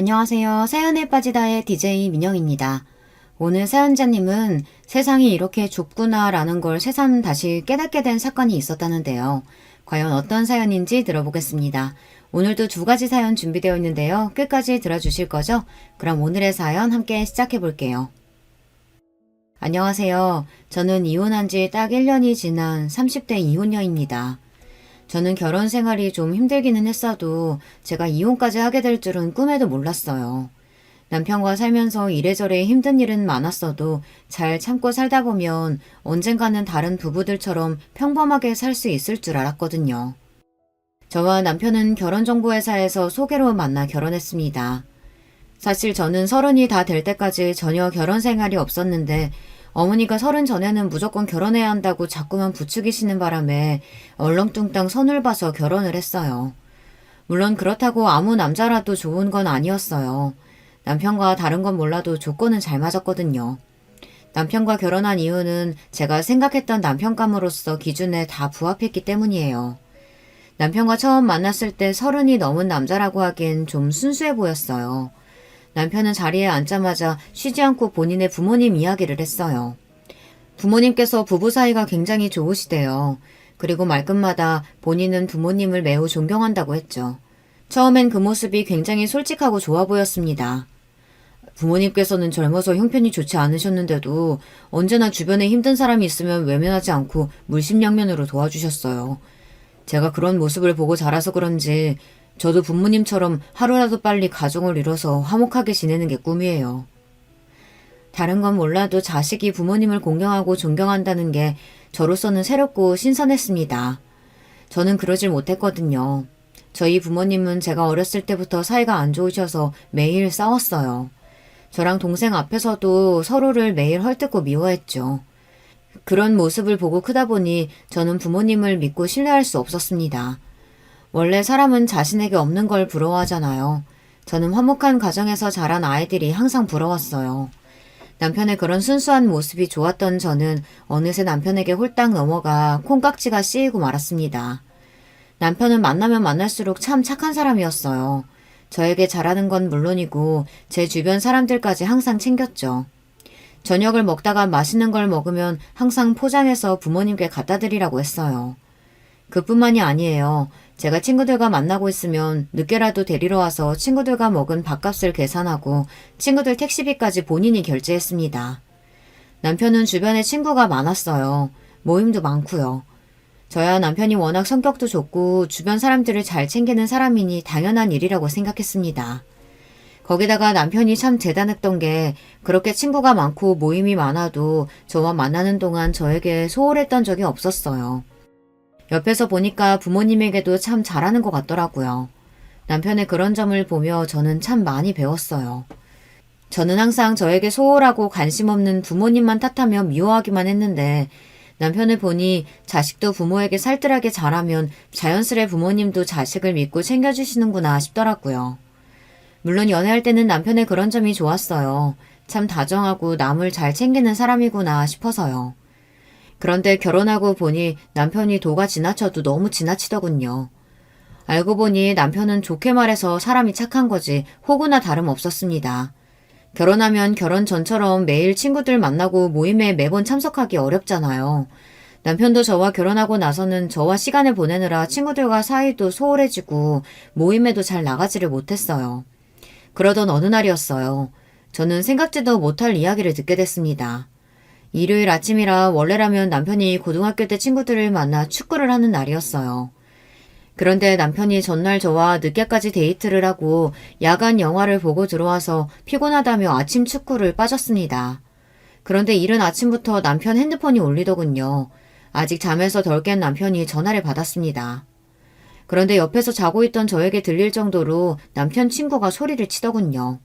안녕하세요. 사연에 빠지다의 DJ 민영입니다. 오늘 사연자님은 세상이 이렇게 좁구나 라는 걸 새삼 다시 깨닫게 된 사건이 있었다는데요. 과연 어떤 사연인지 들어보겠습니다. 오늘도 두 가지 사연 준비되어 있는데요. 끝까지 들어주실 거죠? 그럼 오늘의 사연 함께 시작해 볼게요. 안녕하세요. 저는 이혼한 지 딱 1년이 지난 30대 이혼녀입니다. 저는 결혼 생활이 좀 힘들기는 했어도 제가 이혼까지 하게 될 줄은 꿈에도 몰랐어요. 남편과 살면서 이래저래 힘든 일은 많았어도 잘 참고 살다 보면 언젠가는 다른 부부들처럼 평범하게 살 수 있을 줄 알았거든요. 저와 남편은 결혼정보회사에서 소개로 만나 결혼했습니다. 사실 저는 30이 다 될 때까지 전혀 결혼 생활이 없었는데 어머니가 30 전에는 무조건 결혼해야 한다고 자꾸만 부추기시는 바람에 얼렁뚱땅 선을 봐서 결혼을 했어요. 물론 그렇다고 아무 남자라도 좋은 건 아니었어요. 남편과 다른 건 몰라도 조건은 잘 맞았거든요. 남편과 결혼한 이유는 제가 생각했던 남편감으로서 기준에 다 부합했기 때문이에요. 남편과 처음 만났을 때 30이 넘은 남자라고 하기엔 좀 순수해 보였어요. 남편은 자리에 앉자마자 쉬지 않고 본인의 부모님 이야기를 했어요. 부모님께서 부부 사이가 굉장히 좋으시대요. 그리고 말끝마다 본인은 부모님을 매우 존경한다고 했죠. 처음엔 그 모습이 굉장히 솔직하고 좋아 보였습니다. 부모님께서는 젊어서 형편이 좋지 않으셨는데도 언제나 주변에 힘든 사람이 있으면 외면하지 않고 물심양면으로 도와주셨어요. 제가 그런 모습을 보고 자라서 그런지 저도 부모님처럼 하루라도 빨리 가정을 이뤄서 화목하게 지내는 게 꿈이에요. 다른 건 몰라도 자식이 부모님을 공경하고 존경한다는 게 저로서는 새롭고 신선했습니다. 저는 그러질 못했거든요. 저희 부모님은 제가 어렸을 때부터 사이가 안 좋으셔서 매일 싸웠어요. 저랑 동생 앞에서도 서로를 매일 헐뜯고 미워했죠. 그런 모습을 보고 크다 보니 저는 부모님을 믿고 신뢰할 수 없었습니다. 원래 사람은 자신에게 없는 걸 부러워하잖아요. 저는 화목한 가정에서 자란 아이들이 항상 부러웠어요. 남편의 그런 순수한 모습이 좋았던 저는 어느새 남편에게 홀딱 넘어가 콩깍지가 씌이고 말았습니다. 남편은 만나면 만날수록 참 착한 사람이었어요. 저에게 잘하는 건 물론이고 제 주변 사람들까지 항상 챙겼죠. 저녁을 먹다가 맛있는 걸 먹으면 항상 포장해서 부모님께 갖다 드리라고 했어요. 그뿐만이 아니에요. 제가 친구들과 만나고 있으면 늦게라도 데리러 와서 친구들과 먹은 밥값을 계산하고 친구들 택시비까지 본인이 결제했습니다. 남편은 주변에 친구가 많았어요. 모임도 많고요. 저야 남편이 워낙 성격도 좋고 주변 사람들을 잘 챙기는 사람이니 당연한 일이라고 생각했습니다. 거기다가 남편이 참 대단했던 게 그렇게 친구가 많고 모임이 많아도 저와 만나는 동안 저에게 소홀했던 적이 없었어요. 옆에서 보니까 부모님에게도 참 잘하는 것 같더라고요. 남편의 그런 점을 보며 저는 참 많이 배웠어요. 저는 항상 저에게 소홀하고 관심 없는 부모님만 탓하며 미워하기만 했는데 남편을 보니 자식도 부모에게 살뜰하게 잘하면 자연스레 부모님도 자식을 믿고 챙겨주시는구나 싶더라고요. 물론 연애할 때는 남편의 그런 점이 좋았어요. 참 다정하고 남을 잘 챙기는 사람이구나 싶어서요. 그런데 결혼하고 보니 남편이 도가 지나쳐도 너무 지나치더군요. 알고 보니 남편은 좋게 말해서 사람이 착한 거지 호구나 다름없었습니다. 결혼하면 결혼 전처럼 매일 친구들 만나고 모임에 매번 참석하기 어렵잖아요. 남편도 저와 결혼하고 나서는 저와 시간을 보내느라 친구들과 사이도 소홀해지고 모임에도 잘 나가지를 못했어요. 그러던 어느 날이었어요. 저는 생각지도 못할 이야기를 듣게 됐습니다. 일요일 아침이라 원래라면 남편이 고등학교 때 친구들을 만나 축구를 하는 날이었어요. 그런데 남편이 전날 저와 늦게까지 데이트를 하고 야간 영화를 보고 들어와서 피곤하다며 아침 축구를 빠졌습니다. 그런데 이른 아침부터 남편 핸드폰이 울리더군요. 아직 잠에서 덜 깬 남편이 전화를 받았습니다. 그런데 옆에서 자고 있던 저에게 들릴 정도로 남편 친구가 소리를 치더군요.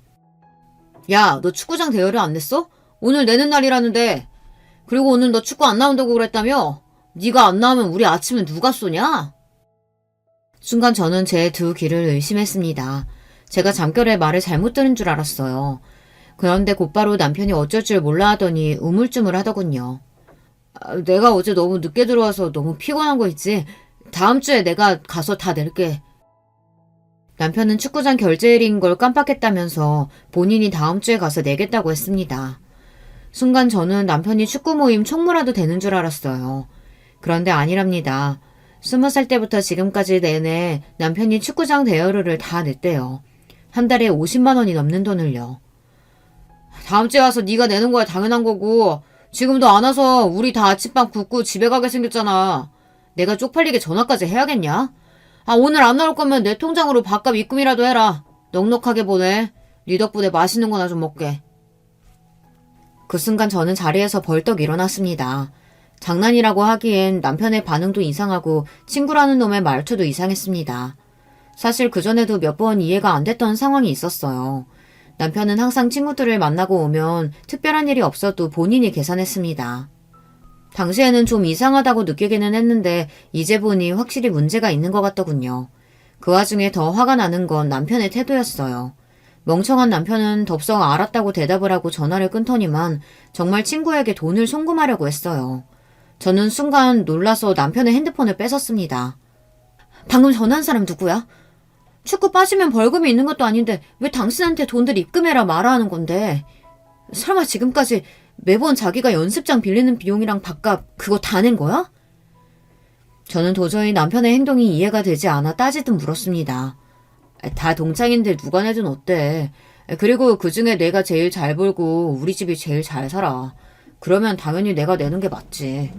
야, 너 축구장 대여를 안 냈어? 오늘 내는 날이라는데. 그리고 오늘 너 축구 안 나온다고 그랬다며? 네가 안 나오면 우리 아침은 누가 쏘냐? 순간 저는 제 두 귀를 의심했습니다. 제가 잠결에 말을 잘못 들은 줄 알았어요. 그런데 곧바로 남편이 어쩔 줄 몰라 하더니 우물쭈물 하더군요. 내가 어제 너무 늦게 들어와서 너무 피곤한 거 있지? 다음 주에 내가 가서 다 낼게. 남편은 축구장 결제일인 걸 깜빡했다면서 본인이 다음 주에 가서 내겠다고 했습니다. 순간 저는 남편이 축구 모임 총무라도 되는 줄 알았어요. 그런데 아니랍니다. 20살 때부터 지금까지 내내 남편이 축구장 대여료를 다 냈대요. 한 달에 50만 원이 넘는 돈을요. 다음 주에 와서 네가 내는 거야 당연한 거고 지금도 안 와서 우리 다 아침밥 굶고 집에 가게 생겼잖아. 내가 쪽팔리게 전화까지 해야겠냐? 오늘 안 나올 거면 내 통장으로 밥값 입금이라도 해라. 넉넉하게 보내. 네 덕분에 맛있는 거나 좀 먹게. 그 순간 저는 자리에서 벌떡 일어났습니다. 장난이라고 하기엔 남편의 반응도 이상하고 친구라는 놈의 말투도 이상했습니다. 사실 그전에도 몇 번 이해가 안 됐던 상황이 있었어요. 남편은 항상 친구들을 만나고 오면 특별한 일이 없어도 본인이 계산했습니다. 당시에는 좀 이상하다고 느끼기는 했는데 이제 보니 확실히 문제가 있는 것 같더군요. 그 와중에 더 화가 나는 건 남편의 태도였어요. 멍청한 남편은 덥석 알았다고 대답을 하고 전화를 끊더니만 정말 친구에게 돈을 송금하려고 했어요. 저는 순간 놀라서 남편의 핸드폰을 뺏었습니다. 방금 전화한 사람 누구야? 축구 빠지면 벌금이 있는 것도 아닌데 왜 당신한테 돈들 입금해라 말아하는 건데? 설마 지금까지 매번 자기가 연습장 빌리는 비용이랑 밥값 그거 다 낸 거야? 저는 도저히 남편의 행동이 이해가 되지 않아 따지듯 물었습니다. 다 동창인데 누가 내든 어때? 그리고 그중에 내가 제일 잘 벌고 우리 집이 제일 잘 살아. 그러면 당연히 내가 내는 게 맞지.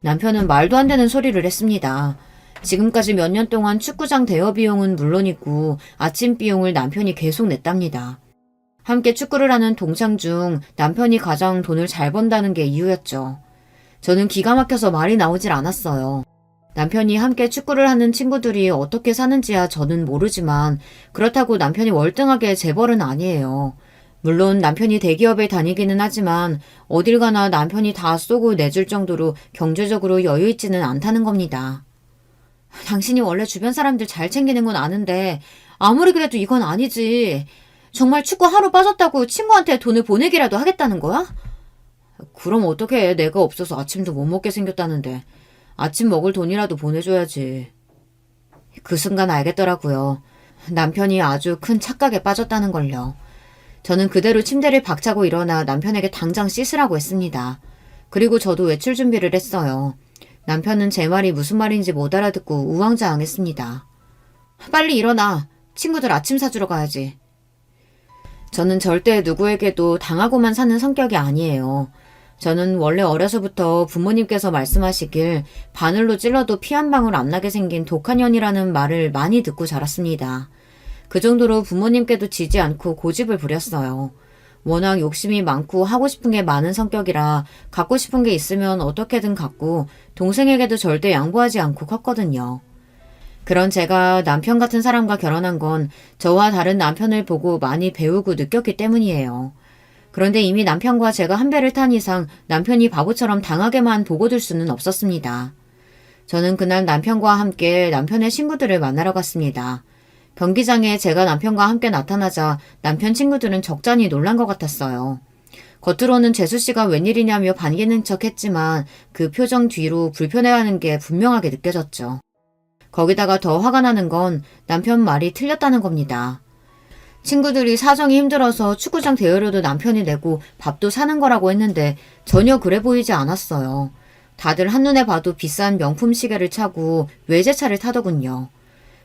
남편은 말도 안 되는 소리를 했습니다. 지금까지 몇 년 동안 축구장 대여 비용은 물론이고 아침 비용을 남편이 계속 냈답니다. 함께 축구를 하는 동창 중 남편이 가장 돈을 잘 번다는 게 이유였죠. 저는 기가 막혀서 말이 나오질 않았어요. 남편이 함께 축구를 하는 친구들이 어떻게 사는지야 저는 모르지만 그렇다고 남편이 월등하게 재벌은 아니에요. 물론 남편이 대기업에 다니기는 하지만 어딜 가나 남편이 다 쏘고 내줄 정도로 경제적으로 여유 있지는 않다는 겁니다. 당신이 원래 주변 사람들 잘 챙기는 건 아는데 아무리 그래도 이건 아니지. 정말 축구 하루 빠졌다고 친구한테 돈을 보내기라도 하겠다는 거야? 그럼 어떡해. 내가 없어서 아침도 못 먹게 생겼다는데. 아침 먹을 돈이라도 보내줘야지. 그 순간 알겠더라고요. 남편이 아주 큰 착각에 빠졌다는 걸요. 저는 그대로 침대를 박차고 일어나 남편에게 당장 씻으라고 했습니다. 그리고 저도 외출 준비를 했어요. 남편은 제 말이 무슨 말인지 못 알아듣고 우왕좌왕했습니다. 빨리 일어나. 친구들 아침 사주러 가야지. 저는 절대 누구에게도 당하고만 사는 성격이 아니에요. 저는 원래 어려서부터 부모님께서 말씀하시길 바늘로 찔러도 피 한 방울 안 나게 생긴 독한 년이라는 말을 많이 듣고 자랐습니다. 그 정도로 부모님께도 지지 않고 고집을 부렸어요. 워낙 욕심이 많고 하고 싶은 게 많은 성격이라 갖고 싶은 게 있으면 어떻게든 갖고 동생에게도 절대 양보하지 않고 컸거든요. 그런 제가 남편 같은 사람과 결혼한 건 저와 다른 남편을 보고 많이 배우고 느꼈기 때문이에요. 그런데 이미 남편과 제가 한 배를 탄 이상 남편이 바보처럼 당하게만 보고 둘 수는 없었습니다. 저는 그날 남편과 함께 남편의 친구들을 만나러 갔습니다. 경기장에 제가 남편과 함께 나타나자 남편 친구들은 적잖이 놀란 것 같았어요. 겉으로는 재수씨가 웬일이냐며 반기는 척 했지만 그 표정 뒤로 불편해하는 게 분명하게 느껴졌죠. 거기다가 더 화가 나는 건 남편 말이 틀렸다는 겁니다. 친구들이 사정이 힘들어서 축구장 대여료도 남편이 내고 밥도 사는 거라고 했는데 전혀 그래 보이지 않았어요. 다들 한눈에 봐도 비싼 명품 시계를 차고 외제차를 타더군요.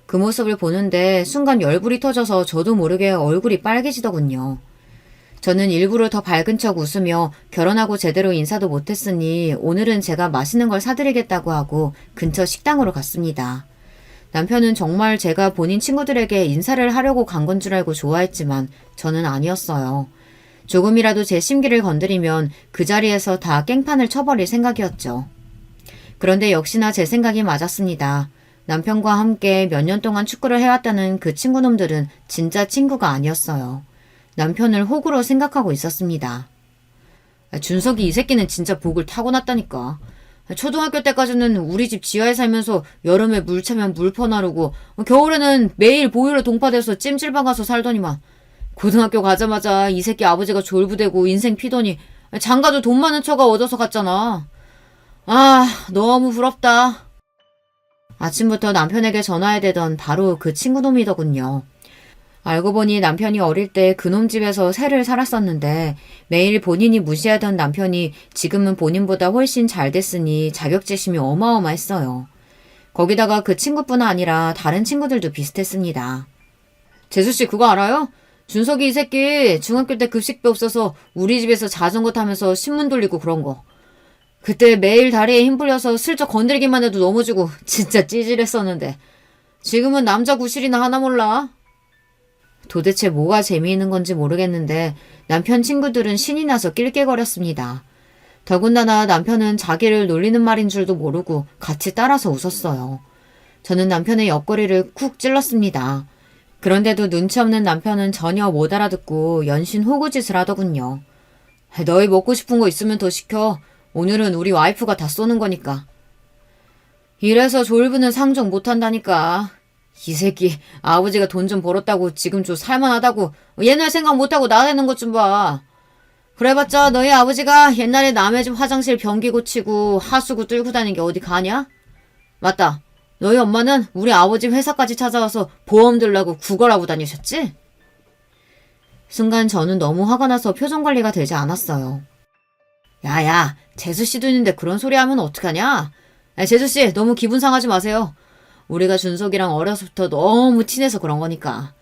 그 모습을 보는데 순간 열불이 터져서 저도 모르게 얼굴이 빨개지더군요. 저는 일부러 더 밝은 척 웃으며 결혼하고 제대로 인사도 못했으니 오늘은 제가 맛있는 걸 사드리겠다고 하고 근처 식당으로 갔습니다. 남편은 정말 제가 본인 친구들에게 인사를 하려고 간 건 줄 알고 좋아했지만 저는 아니었어요. 조금이라도 제 심기를 건드리면 그 자리에서 다 깽판을 쳐버릴 생각이었죠. 그런데 역시나 제 생각이 맞았습니다. 남편과 함께 몇 년 동안 축구를 해왔다는 그 친구놈들은 진짜 친구가 아니었어요. 남편을 호구로 생각하고 있었습니다. 준석이 이 새끼는 진짜 복을 타고났다니까. 초등학교 때까지는 우리 집 지하에 살면서 여름에 물 차면 물퍼 나르고 겨울에는 매일 보일러 동파돼서 찜질방 가서 살더니만 고등학교 가자마자 이 새끼 아버지가 졸부되고 인생 피더니 장가도 돈 많은 처가 얻어서 갔잖아. 아, 너무 부럽다. 아침부터 남편에게 전화해대던 바로 그 친구놈이더군요. 알고 보니 남편이 어릴 때 그놈 집에서 새를 살았었는데 매일 본인이 무시하던 남편이 지금은 본인보다 훨씬 잘 됐으니 자격지심이 어마어마했어요. 거기다가 그 친구뿐 아니라 다른 친구들도 비슷했습니다. 재수씨 그거 알아요? 준석이 이 새끼 중학교 때 급식비 없어서 우리 집에서 자전거 타면서 신문 돌리고 그런 거. 그때 매일 다리에 힘 풀려서 슬쩍 건들기만 해도 넘어지고 진짜 찌질했었는데 지금은 남자 구실이나 하나 몰라. 도대체 뭐가 재미있는 건지 모르겠는데 남편 친구들은 신이 나서 낄낄거렸습니다. 더군다나 남편은 자기를 놀리는 말인 줄도 모르고 같이 따라서 웃었어요. 저는 남편의 옆구리를 쿡 찔렀습니다. 그런데도 눈치 없는 남편은 전혀 못 알아듣고 연신 호구짓을 하더군요. 너희 먹고 싶은 거 있으면 더 시켜. 오늘은 우리 와이프가 다 쏘는 거니까. 이래서 졸부는 상종 못한다니까. 이 새끼 아버지가 돈 좀 벌었다고 지금 좀 살만하다고 옛날 생각 못하고 나대는 것 좀 봐. 그래봤자 너희 아버지가 옛날에 남의 집 화장실 변기 고치고 하수구 뚫고 다니는 게 어디 가냐? 맞다. 너희 엄마는 우리 아버지 회사까지 찾아와서 보험 들라고 구걸하고 다니셨지? 순간 저는 너무 화가 나서 표정 관리가 되지 않았어요. 야야, 재수씨도 있는데 그런 소리 하면 어떡하냐? 재수씨 너무 기분 상하지 마세요. 우리가 준석이랑 어려서부터 너무 친해서 그런 거니까.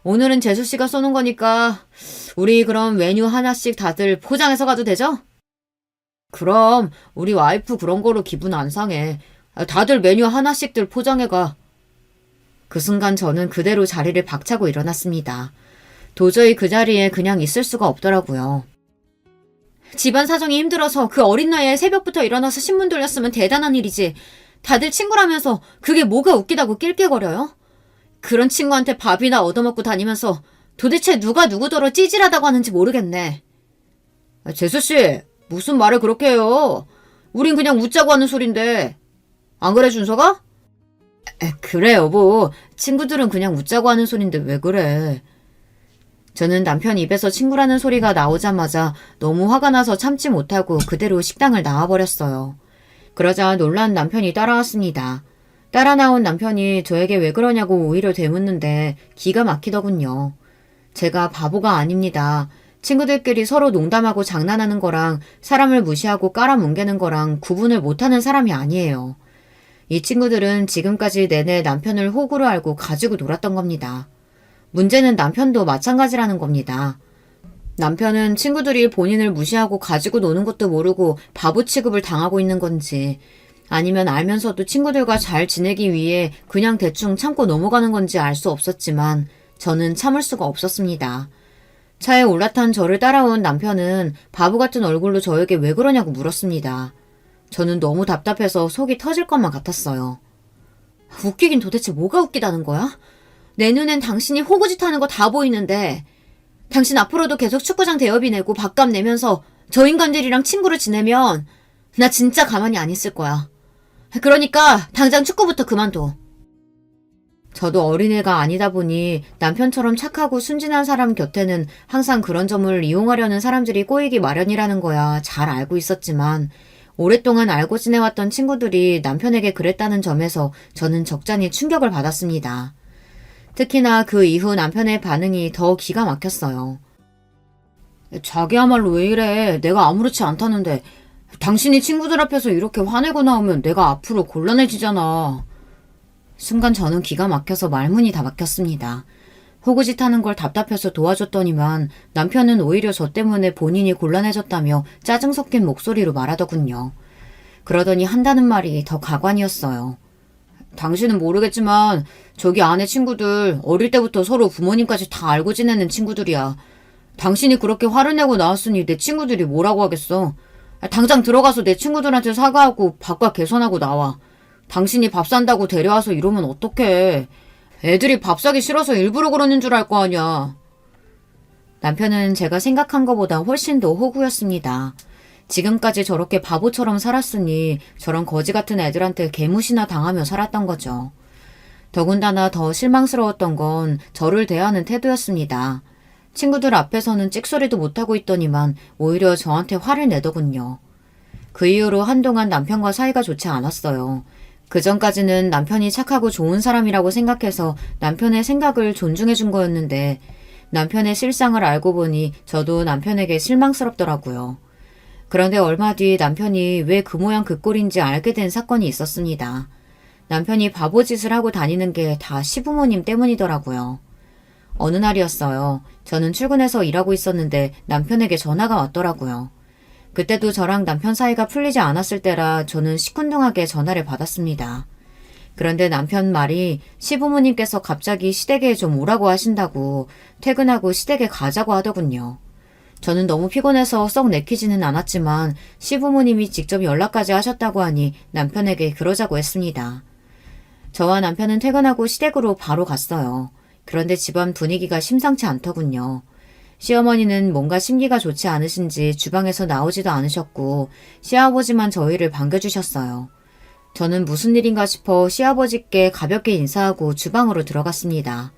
오늘은 재수씨가 쏘는 거니까 우리 그럼 메뉴 하나씩 다들 포장해서 가도 되죠? 그럼 우리 와이프 그런 거로 기분 안 상해. 다들 메뉴 하나씩들 포장해가. 그 순간 저는 그대로 자리를 박차고 일어났습니다. 도저히 그 자리에 그냥 있을 수가 없더라고요. 집안 사정이 힘들어서 그 어린 나이에 새벽부터 일어나서 신문 돌렸으면 대단한 일이지. 다들 친구라면서 그게 뭐가 웃기다고 낄낄거려요? 그런 친구한테 밥이나 얻어먹고 다니면서 도대체 누가 누구더러 찌질하다고 하는지 모르겠네. 재수씨, 무슨 말을 그렇게 해요? 우린 그냥 웃자고 하는 소린데. 안 그래, 준서가? 그래, 여보. 친구들은 그냥 웃자고 하는 소린데 왜 그래? 저는 남편 입에서 친구라는 소리가 나오자마자 너무 화가 나서 참지 못하고 그대로 식당을 나와버렸어요. 그러자 놀란 남편이 따라왔습니다. 따라 나온 남편이 저에게 왜 그러냐고 오히려 되묻는데 기가 막히더군요. 제가 바보가 아닙니다. 친구들끼리 서로 농담하고 장난하는 거랑 사람을 무시하고 깔아뭉개는 거랑 구분을 못하는 사람이 아니에요. 이 친구들은 지금까지 내내 남편을 호구로 알고 가지고 놀았던 겁니다. 문제는 남편도 마찬가지라는 겁니다. 남편은 친구들이 본인을 무시하고 가지고 노는 것도 모르고 바보 취급을 당하고 있는 건지 아니면 알면서도 친구들과 잘 지내기 위해 그냥 대충 참고 넘어가는 건지 알 수 없었지만 저는 참을 수가 없었습니다. 차에 올라탄 저를 따라온 남편은 바보 같은 얼굴로 저에게 왜 그러냐고 물었습니다. 저는 너무 답답해서 속이 터질 것만 같았어요. 웃기긴 도대체 뭐가 웃기다는 거야? 내 눈엔 당신이 호구짓 하는 거 다 보이는데 당신 앞으로도 계속 축구장 대여비 내고 밥값 내면서 저 인간들이랑 친구로 지내면 나 진짜 가만히 안 있을 거야. 그러니까 당장 축구부터 그만둬. 저도 어린애가 아니다 보니 남편처럼 착하고 순진한 사람 곁에는 항상 그런 점을 이용하려는 사람들이 꼬이기 마련이라는 거야 잘 알고 있었지만 오랫동안 알고 지내왔던 친구들이 남편에게 그랬다는 점에서 저는 적잖이 충격을 받았습니다. 특히나 그 이후 남편의 반응이 더 기가 막혔어요. 자기야말로 왜 이래? 내가 아무렇지 않다는데 당신이 친구들 앞에서 이렇게 화내고 나오면 내가 앞으로 곤란해지잖아. 순간 저는 기가 막혀서 말문이 다 막혔습니다. 호구짓 하는 걸 답답해서 도와줬더니만 남편은 오히려 저 때문에 본인이 곤란해졌다며 짜증 섞인 목소리로 말하더군요. 그러더니 한다는 말이 더 가관이었어요. 당신은 모르겠지만 저기 아내 친구들 어릴 때부터 서로 부모님까지 다 알고 지내는 친구들이야. 당신이 그렇게 화를 내고 나왔으니 내 친구들이 뭐라고 하겠어. 당장 들어가서 내 친구들한테 사과하고 밥값 개선하고 나와. 당신이 밥 산다고 데려와서 이러면 어떡해. 애들이 밥 사기 싫어서 일부러 그러는 줄 알 거 아니야. 남편은 제가 생각한 것보다 훨씬 더 호구였습니다. 지금까지 저렇게 바보처럼 살았으니 저런 거지 같은 애들한테 개무시나 당하며 살았던 거죠. 더군다나 더 실망스러웠던 건 저를 대하는 태도였습니다. 친구들 앞에서는 찍소리도 못하고 있더니만 오히려 저한테 화를 내더군요. 그 이후로 한동안 남편과 사이가 좋지 않았어요. 그전까지는 남편이 착하고 좋은 사람이라고 생각해서 남편의 생각을 존중해 준 거였는데 남편의 실상을 알고 보니 저도 남편에게 실망스럽더라고요. 그런데 얼마 뒤 남편이 왜 그 모양 그 꼴인지 알게 된 사건이 있었습니다. 남편이 바보짓을 하고 다니는 게 다 시부모님 때문이더라고요. 어느 날이었어요. 저는 출근해서 일하고 있었는데 남편에게 전화가 왔더라고요. 그때도 저랑 남편 사이가 풀리지 않았을 때라 저는 시큰둥하게 전화를 받았습니다. 그런데 남편 말이 시부모님께서 갑자기 시댁에 좀 오라고 하신다고 퇴근하고 시댁에 가자고 하더군요. 저는 너무 피곤해서 썩 내키지는 않았지만 시부모님이 직접 연락까지 하셨다고 하니 남편에게 그러자고 했습니다. 저와 남편은 퇴근하고 시댁으로 바로 갔어요. 그런데 집안 분위기가 심상치 않더군요. 시어머니는 뭔가 심기가 좋지 않으신지 주방에서 나오지도 않으셨고 시아버지만 저희를 반겨주셨어요. 저는 무슨 일인가 싶어 시아버지께 가볍게 인사하고 주방으로 들어갔습니다.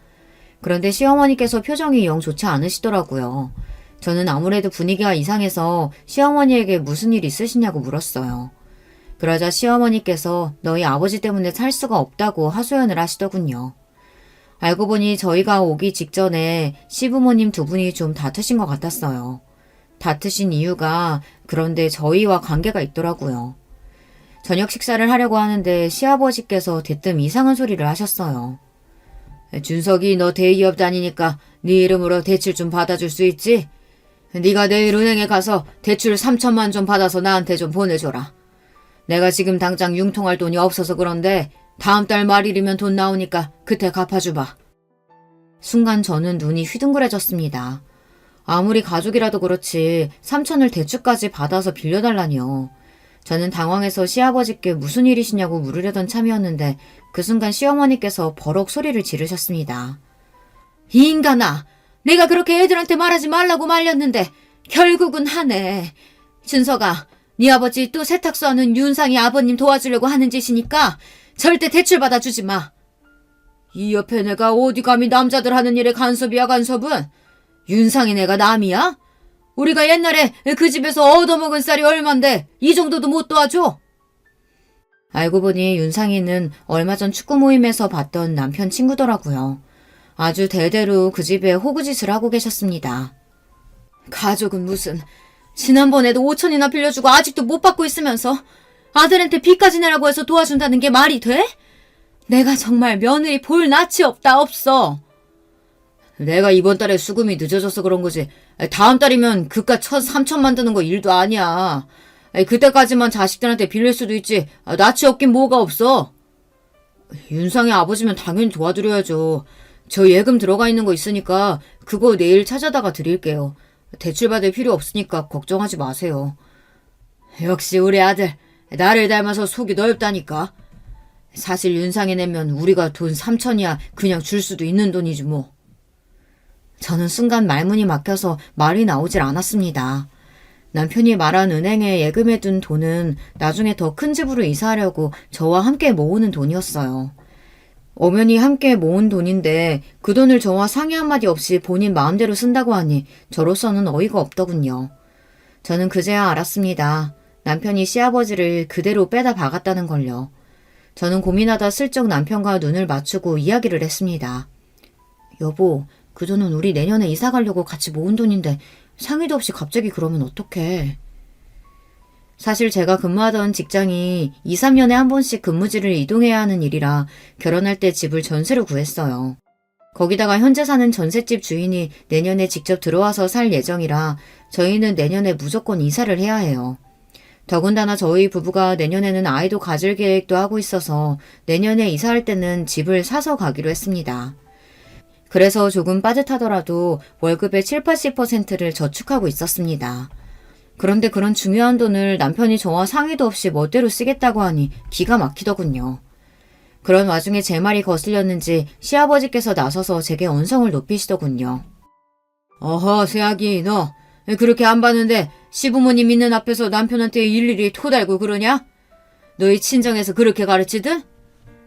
그런데 시어머니께서 표정이 영 좋지 않으시더라고요. 저는 아무래도 분위기가 이상해서 시어머니에게 무슨 일 있으시냐고 물었어요. 그러자 시어머니께서 너희 아버지 때문에 살 수가 없다고 하소연을 하시더군요. 알고 보니 저희가 오기 직전에 시부모님 두 분이 좀 다투신 것 같았어요. 다투신 이유가 그런데 저희와 관계가 있더라고요. 저녁 식사를 하려고 하는데 시아버지께서 대뜸 이상한 소리를 하셨어요. 준석이 너 대기업 다니니까 네 이름으로 대출 좀 받아줄 수 있지? 네가 내일 은행에 가서 대출 3천만 좀 받아서 나한테 좀 보내줘라. 내가 지금 당장 융통할 돈이 없어서 그런데 다음 달 말일이면 돈 나오니까 그때 갚아주봐. 순간 저는 눈이 휘둥그레졌습니다. 아무리 가족이라도 그렇지 3천을 대출까지 받아서 빌려달라니요. 저는 당황해서 시아버지께 무슨 일이시냐고 물으려던 참이었는데 그 순간 시어머니께서 버럭 소리를 지르셨습니다. 이 인간아! 내가 그렇게 애들한테 말하지 말라고 말렸는데 결국은 하네. 준석아, 네 아버지 또 세탁소 하는 윤상이 아버님 도와주려고 하는 짓이니까 절대 대출 받아주지 마. 이 옆에 내가 어디 감히 남자들 하는 일에 간섭이야 간섭은? 윤상이 내가 남이야? 우리가 옛날에 그 집에서 얻어먹은 쌀이 얼만데 이 정도도 못 도와줘? 알고 보니 윤상이는 얼마 전 축구 모임에서 봤던 남편 친구더라고요. 아주 대대로 그 집에 호구짓을 하고 계셨습니다. 가족은 무슨 지난번에도 5천이나 빌려주고 아직도 못 받고 있으면서 아들한테 빚까지 내라고 해서 도와준다는 게 말이 돼? 내가 정말 며느리 볼 낯이 없어. 내가 이번 달에 수금이 늦어져서 그런 거지. 다음 달이면 그깟 3천만 드는 거 일도 아니야. 그때까지만 자식들한테 빌릴 수도 있지. 낯이 없긴 뭐가 없어. 윤상의 아버지면 당연히 도와드려야죠. 저 예금 들어가 있는 거 있으니까 그거 내일 찾아다가 드릴게요. 대출받을 필요 없으니까 걱정하지 마세요. 역시 우리 아들 나를 닮아서 속이 넓다니까. 사실 윤상이 내면 우리가 돈 3천이야 그냥 줄 수도 있는 돈이지 뭐. 저는 순간 말문이 막혀서 말이 나오질 않았습니다. 남편이 말한 은행에 예금해둔 돈은 나중에 더 큰 집으로 이사하려고 저와 함께 모으는 돈이었어요. 엄연히 함께 모은 돈인데 그 돈을 저와 상의 한마디 없이 본인 마음대로 쓴다고 하니 저로서는 어이가 없더군요. 저는 그제야 알았습니다. 남편이 시아버지를 그대로 빼다 박았다는 걸요. 저는 고민하다 슬쩍 남편과 눈을 맞추고 이야기를 했습니다. 여보, 그 돈은 우리 내년에 이사 가려고 같이 모은 돈인데 상의도 없이 갑자기 그러면 어떡해. 사실 제가 근무하던 직장이 2, 3년에 한 번씩 근무지를 이동해야 하는 일이라 결혼할 때 집을 전세로 구했어요. 거기다가 현재 사는 전셋집 주인이 내년에 직접 들어와서 살 예정이라 저희는 내년에 무조건 이사를 해야 해요. 더군다나 저희 부부가 내년에는 아이도 가질 계획도 하고 있어서 내년에 이사할 때는 집을 사서 가기로 했습니다. 그래서 조금 빠듯하더라도 월급의 7, 80%를 저축하고 있었습니다. 그런데 그런 중요한 돈을 남편이 저와 상의도 없이 멋대로 쓰겠다고 하니 기가 막히더군요. 그런 와중에 제 말이 거슬렸는지 시아버지께서 나서서 제게 언성을 높이시더군요. 어허, 새아기 너 그렇게 안 봤는데 시부모님 있는 앞에서 남편한테 일일이 토달고 그러냐? 너희 친정에서 그렇게 가르치든?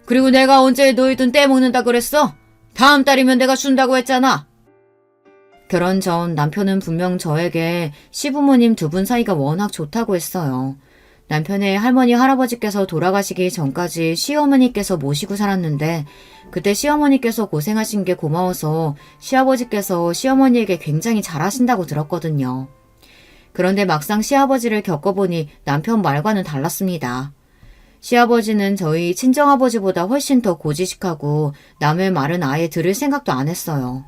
그리고 내가 언제 너희 돈 떼먹는다 그랬어? 다음 달이면 내가 준다고 했잖아. 결혼 전 남편은 분명 저에게 시부모님 두 분 사이가 워낙 좋다고 했어요. 남편의 할머니 할아버지께서 돌아가시기 전까지 시어머니께서 모시고 살았는데 그때 시어머니께서 고생하신 게 고마워서 시아버지께서 시어머니에게 굉장히 잘하신다고 들었거든요. 그런데 막상 시아버지를 겪어보니 남편 말과는 달랐습니다. 시아버지는 저희 친정아버지보다 훨씬 더 고지식하고 남의 말은 아예 들을 생각도 안 했어요.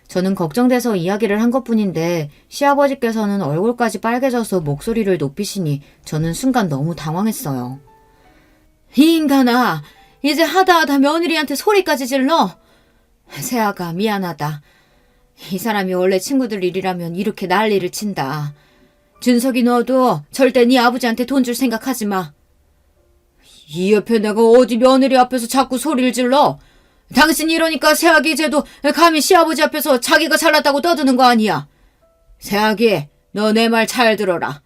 저는 걱정돼서 이야기를 한 것뿐인데 시아버지께서는 얼굴까지 빨개져서 목소리를 높이시니 저는 순간 너무 당황했어요. 이 인간아, 이제 하다하다 며느리한테 소리까지 질러? 세아가 미안하다. 이 사람이 원래 친구들 일이라면 이렇게 난리를 친다. 준석이 너도 절대 네 아버지한테 돈 줄 생각하지 마. 이 옆에 내가 어디 며느리 앞에서 자꾸 소리를 질러? 당신이 이러니까 새아기 이제도 감히 시아버지 앞에서 자기가 잘났다고 떠드는 거 아니야. 새아기, 너 내 말 잘 들어라.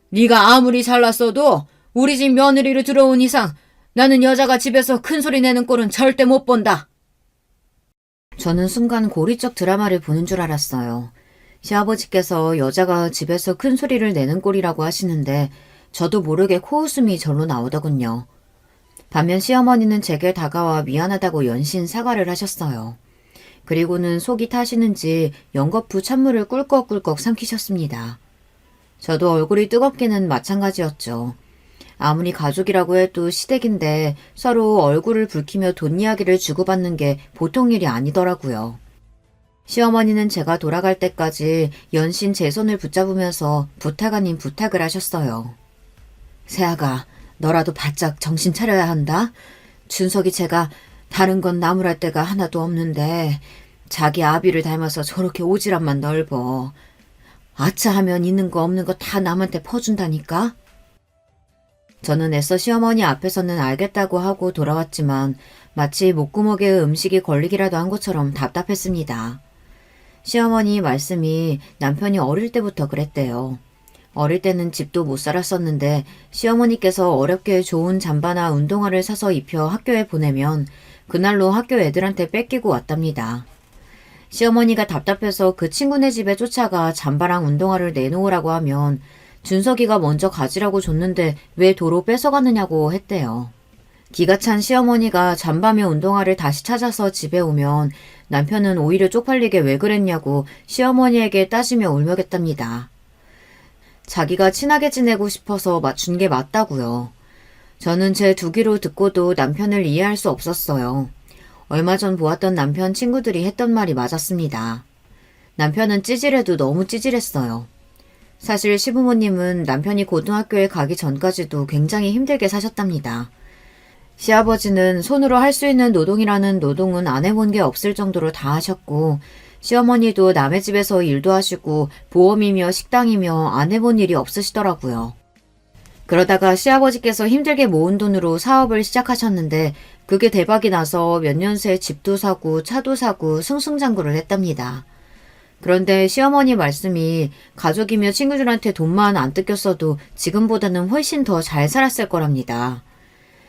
네가 아무리 잘났어도 우리 집 며느리로 들어온 이상 나는 여자가 집에서 큰 소리 내는 꼴은 절대 못 본다. 저는 순간 고리적 드라마를 보는 줄 알았어요. 시아버지께서 여자가 집에서 큰 소리를 내는 꼴이라고 하시는데 저도 모르게 코웃음이 절로 나오더군요. 반면 시어머니는 제게 다가와 미안하다고 연신 사과를 하셨어요. 그리고는 속이 타시는지 연거푸 찬물을 꿀꺽꿀꺽 삼키셨습니다. 저도 얼굴이 뜨겁기는 마찬가지였죠. 아무리 가족이라고 해도 시댁인데 서로 얼굴을 붉히며 돈 이야기를 주고받는 게 보통 일이 아니더라고요. 시어머니는 제가 돌아갈 때까지 연신 제 손을 붙잡으면서 부탁 아닌 부탁을 하셨어요. 새아가, 너라도 바짝 정신 차려야 한다. 준석이 제가 다른 건 나무랄 데가 하나도 없는데 자기 아비를 닮아서 저렇게 오지랖만 넓어. 아차 하면 있는 거 없는 거 다 남한테 퍼준다니까. 저는 애써 시어머니 앞에서는 알겠다고 하고 돌아왔지만 마치 목구멍에 음식이 걸리기라도 한 것처럼 답답했습니다. 시어머니 말씀이 남편이 어릴 때부터 그랬대요. 어릴 때는 집도 못 살았었는데 시어머니께서 어렵게 좋은 잠바나 운동화를 사서 입혀 학교에 보내면 그날로 학교 애들한테 뺏기고 왔답니다. 시어머니가 답답해서 그 친구네 집에 쫓아가 잠바랑 운동화를 내놓으라고 하면 준석이가 먼저 가지라고 줬는데 왜 도로 뺏어가느냐고 했대요. 기가 찬 시어머니가 잠바며 운동화를 다시 찾아서 집에 오면 남편은 오히려 쪽팔리게 왜 그랬냐고 시어머니에게 따지며 울먹였답니다. 자기가 친하게 지내고 싶어서 맞춘 게 맞다고요. 저는 제 두 귀로 듣고도 남편을 이해할 수 없었어요. 얼마 전 보았던 남편 친구들이 했던 말이 맞았습니다. 남편은 찌질해도 너무 찌질했어요. 사실 시부모님은 남편이 고등학교에 가기 전까지도 굉장히 힘들게 사셨답니다. 시아버지는 손으로 할 수 있는 노동이라는 노동은 안 해본 게 없을 정도로 다 하셨고 시어머니도 남의 집에서 일도 하시고 보험이며 식당이며 안 해본 일이 없으시더라고요. 그러다가 시아버지께서 힘들게 모은 돈으로 사업을 시작하셨는데 그게 대박이 나서 몇 년 새 집도 사고 차도 사고 승승장구를 했답니다. 그런데 시어머니 말씀이 가족이며 친구들한테 돈만 안 뜯겼어도 지금보다는 훨씬 더 잘 살았을 거랍니다.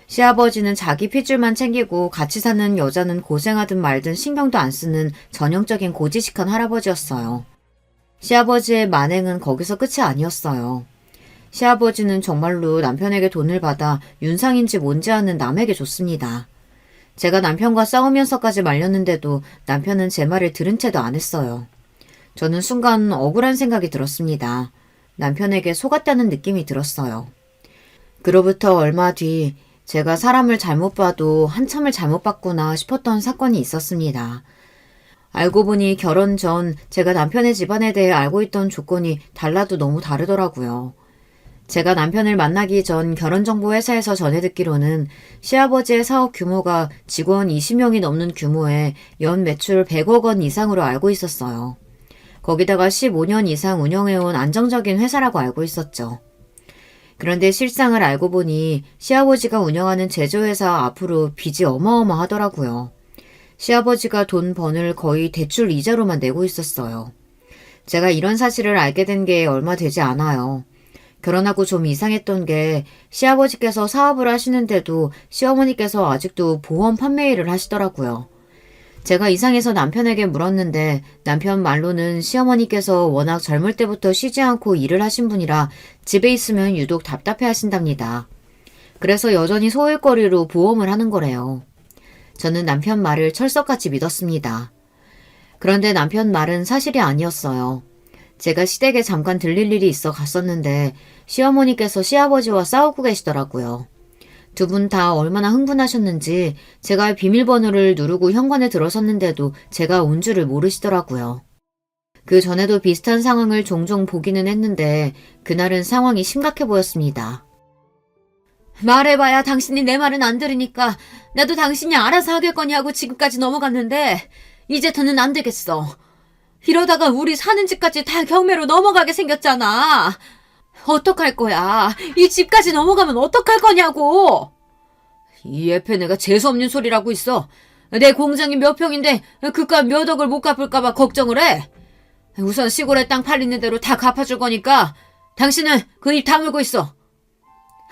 시아버지는 자기 핏줄만 챙기고 같이 사는 여자는 고생하든 말든 신경도 안 쓰는 전형적인 고지식한 할아버지였어요. 시아버지의 만행은 거기서 끝이 아니었어요. 시아버지는 정말로 남편에게 돈을 받아 윤상인지 뭔지 아는 남에게 줬습니다. 제가 남편과 싸우면서까지 말렸는데도 남편은 제 말을 들은 채도 안 했어요. 저는 순간 억울한 생각이 들었습니다. 남편에게 속았다는 느낌이 들었어요. 그로부터 얼마 뒤 제가 사람을 잘못 봐도 한참을 잘못 봤구나 싶었던 사건이 있었습니다. 알고 보니 결혼 전 제가 남편의 집안에 대해 알고 있던 조건이 달라도 너무 다르더라고요. 제가 남편을 만나기 전 결혼정보회사에서 전해 듣기로는 시아버지의 사업 규모가 직원 20명이 넘는 규모에 연 매출 100억 원 이상으로 알고 있었어요. 거기다가 15년 이상 운영해온 안정적인 회사라고 알고 있었죠. 그런데 실상을 알고 보니 시아버지가 운영하는 제조회사 앞으로 빚이 어마어마하더라고요. 시아버지가 돈 번을 거의 대출 이자로만 내고 있었어요. 제가 이런 사실을 알게 된 게 얼마 되지 않아요. 결혼하고 좀 이상했던 게 시아버지께서 사업을 하시는데도 시어머니께서 아직도 보험 판매 일을 하시더라고요. 제가 이상해서 남편에게 물었는데 남편 말로는 시어머니께서 워낙 젊을 때부터 쉬지 않고 일을 하신 분이라 집에 있으면 유독 답답해 하신답니다. 그래서 여전히 소일거리로 보험을 하는 거래요. 저는 남편 말을 철석같이 믿었습니다. 그런데 남편 말은 사실이 아니었어요. 제가 시댁에 잠깐 들릴 일이 있어 갔었는데 시어머니께서 시아버지와 싸우고 계시더라고요. 두 분 다 얼마나 흥분하셨는지 제가 비밀번호를 누르고 현관에 들어섰는데도 제가 온 줄을 모르시더라고요. 그 전에도 비슷한 상황을 종종 보기는 했는데 그날은 상황이 심각해 보였습니다. 말해봐야 당신이 내 말은 안 들으니까 나도 당신이 알아서 하겠거니 하고 지금까지 넘어갔는데 이제 더는 안 되겠어. 이러다가 우리 사는 집까지 다 경매로 넘어가게 생겼잖아. 어떡할 거야? 이 집까지 넘어가면 어떡할 거냐고! 이 애패 내가 재수없는 소리라고 있어. 내 공장이 몇 평인데 그깟 몇 억을 못 갚을까봐 걱정을 해. 우선 시골에 땅 팔리는 대로 다 갚아줄 거니까 당신은 그 입 다물고 있어.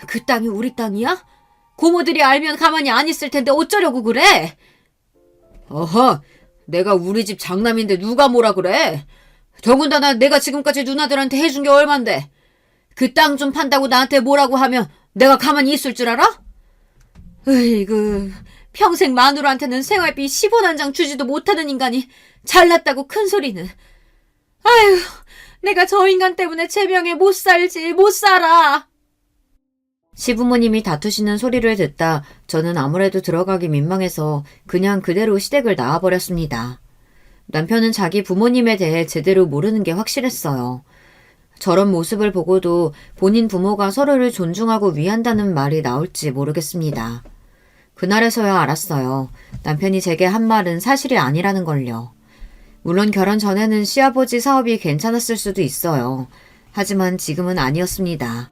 그 땅이 우리 땅이야? 고모들이 알면 가만히 안 있을 텐데 어쩌려고 그래? 어허, 내가 우리 집 장남인데 누가 뭐라 그래? 더군다나 내가 지금까지 누나들한테 해준 게 얼만데 그 땅 좀 판다고 나한테 뭐라고 하면 내가 가만히 있을 줄 알아? 으이구, 평생 마누라한테는 생활비 10원 한 장 주지도 못하는 인간이 잘났다고 큰 소리는. 아휴, 내가 저 인간 때문에 제 명에 못 살지, 못 살아. 시부모님이 다투시는 소리를 듣다 저는 아무래도 들어가기 민망해서 그냥 그대로 시댁을 나와버렸습니다. 남편은 자기 부모님에 대해 제대로 모르는 게 확실했어요. 저런 모습을 보고도 본인 부모가 서로를 존중하고 위한다는 말이 나올지 모르겠습니다. 그날에서야 알았어요. 남편이 제게 한 말은 사실이 아니라는 걸요. 물론 결혼 전에는 시아버지 사업이 괜찮았을 수도 있어요. 하지만 지금은 아니었습니다.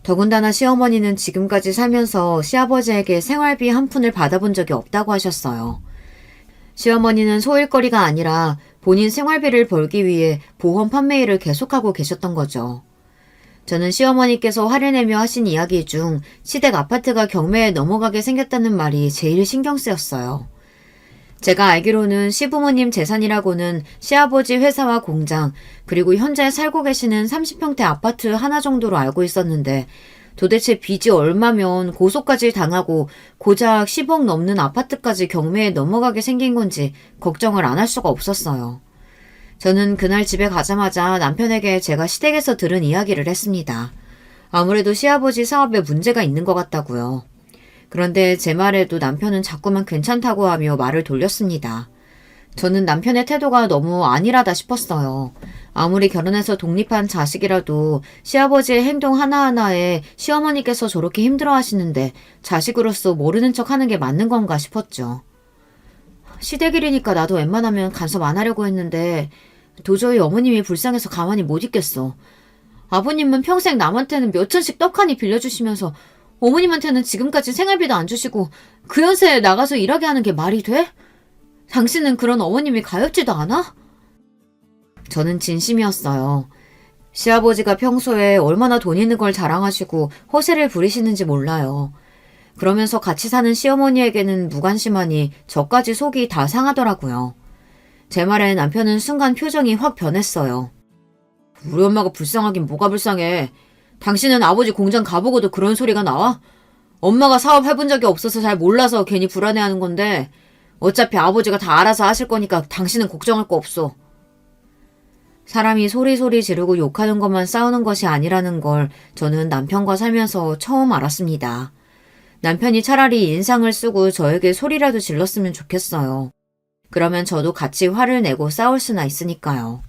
더군다나 시어머니는 지금까지 살면서 시아버지에게 생활비 한 푼을 받아본 적이 없다고 하셨어요. 시어머니는 소일거리가 아니라 본인 생활비를 벌기 위해 보험 판매 일을 계속하고 계셨던 거죠. 저는 시어머니께서 화를 내며 하신 이야기 중 시댁 아파트가 경매에 넘어가게 생겼다는 말이 제일 신경 쓰였어요. 제가 알기로는 시부모님 재산이라고는 시아버지 회사와 공장, 그리고 현재 살고 계시는 30평대 아파트 하나 정도로 알고 있었는데 도대체 빚이 얼마면 고소까지 당하고 고작 10억 넘는 아파트까지 경매에 넘어가게 생긴 건지 걱정을 안 할 수가 없었어요. 저는 그날 집에 가자마자 남편에게 제가 시댁에서 들은 이야기를 했습니다. 아무래도 시아버지 사업에 문제가 있는 것 같다고요. 그런데 제 말에도 남편은 자꾸만 괜찮다고 하며 말을 돌렸습니다. 저는 남편의 태도가 너무 안일하다 싶었어요. 아무리 결혼해서 독립한 자식이라도 시아버지의 행동 하나하나에 시어머니께서 저렇게 힘들어하시는데 자식으로서 모르는 척하는 게 맞는 건가 싶었죠. 시댁일이니까 나도 웬만하면 간섭 안 하려고 했는데 도저히 어머님이 불쌍해서 가만히 못 있겠어. 아버님은 평생 남한테는 몇 천씩 떡하니 빌려주시면서 어머님한테는 지금까지 생활비도 안 주시고 그 연세에 나가서 일하게 하는 게 말이 돼? 당신은 그런 어머님이 가엾지도 않아? 저는 진심이었어요. 시아버지가 평소에 얼마나 돈 있는 걸 자랑하시고 허세를 부리시는지 몰라요. 그러면서 같이 사는 시어머니에게는 무관심하니 저까지 속이 다 상하더라고요. 제 말에 남편은 순간 표정이 확 변했어요. 우리 엄마가 불쌍하긴 뭐가 불쌍해. 당신은 아버지 공장 가보고도 그런 소리가 나와? 엄마가 사업 해본 적이 없어서 잘 몰라서 괜히 불안해하는 건데 어차피 아버지가 다 알아서 하실 거니까 당신은 걱정할 거 없어. 사람이 소리소리 지르고 욕하는 것만 싸우는 것이 아니라는 걸 저는 남편과 살면서 처음 알았습니다. 남편이 차라리 인상을 쓰고 저에게 소리라도 질렀으면 좋겠어요. 그러면 저도 같이 화를 내고 싸울 수나 있으니까요.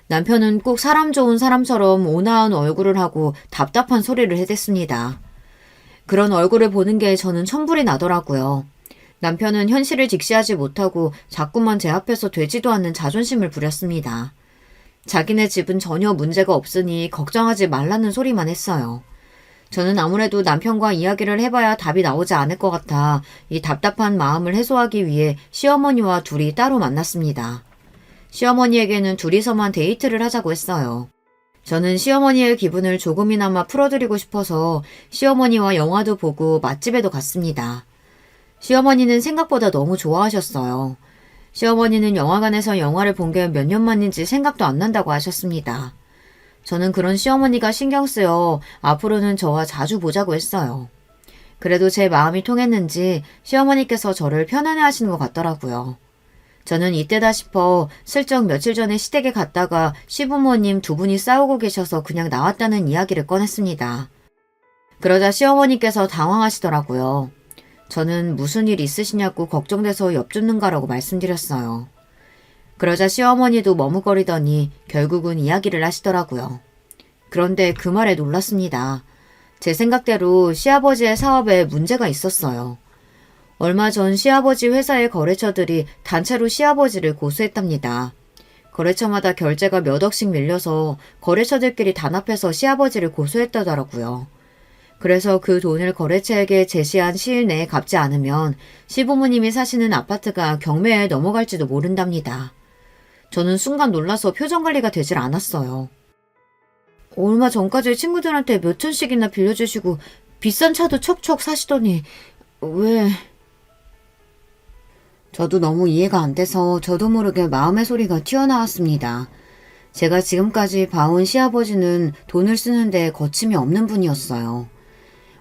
남편은 꼭 사람 좋은 사람처럼 온화한 얼굴을 하고 답답한 소리를 해댔습니다. 그런 얼굴을 보는 게 저는 천불이 나더라고요. 남편은 현실을 직시하지 못하고 자꾸만 제 앞에서 되지도 않는 자존심을 부렸습니다. 자기네 집은 전혀 문제가 없으니 걱정하지 말라는 소리만 했어요. 저는 아무래도 남편과 이야기를 해봐야 답이 나오지 않을 것 같아 이 답답한 마음을 해소하기 위해 시어머니와 둘이 따로 만났습니다. 시어머니에게는 둘이서만 데이트를 하자고 했어요. 저는 시어머니의 기분을 조금이나마 풀어드리고 싶어서 시어머니와 영화도 보고 맛집에도 갔습니다. 시어머니는 생각보다 너무 좋아하셨어요. 시어머니는 영화관에서 영화를 본 게 몇 년 만인지 생각도 안 난다고 하셨습니다. 저는 그런 시어머니가 신경 쓰여 앞으로는 저와 자주 보자고 했어요. 그래도 제 마음이 통했는지 시어머니께서 저를 편안해 하시는 것 같더라고요. 저는 이때다 싶어 슬쩍 며칠 전에 시댁에 갔다가 시부모님 두 분이 싸우고 계셔서 그냥 나왔다는 이야기를 꺼냈습니다. 그러자 시어머니께서 당황하시더라고요. 저는 무슨 일 있으시냐고 걱정돼서 엽죽는 가라고 말씀드렸어요. 그러자 시어머니도 머뭇거리더니 결국은 이야기를 하시더라고요. 그런데 그 말에 놀랐습니다. 제 생각대로 시아버지의 사업에 문제가 있었어요. 얼마 전 시아버지 회사의 거래처들이 단체로 시아버지를 고소했답니다. 거래처마다 결제가 몇 억씩 밀려서 거래처들끼리 단합해서 시아버지를 고소했다더라고요. 그래서 그 돈을 거래처에게 제시한 시일 내에 갚지 않으면 시부모님이 사시는 아파트가 경매에 넘어갈지도 모른답니다. 저는 순간 놀라서 표정관리가 되질 않았어요. 얼마 전까지 친구들한테 몇 천씩이나 빌려주시고 비싼 차도 척척 사시더니 왜... 저도 너무 이해가 안 돼서 저도 모르게 마음의 소리가 튀어나왔습니다. 제가 지금까지 봐온 시아버지는 돈을 쓰는데 거침이 없는 분이었어요.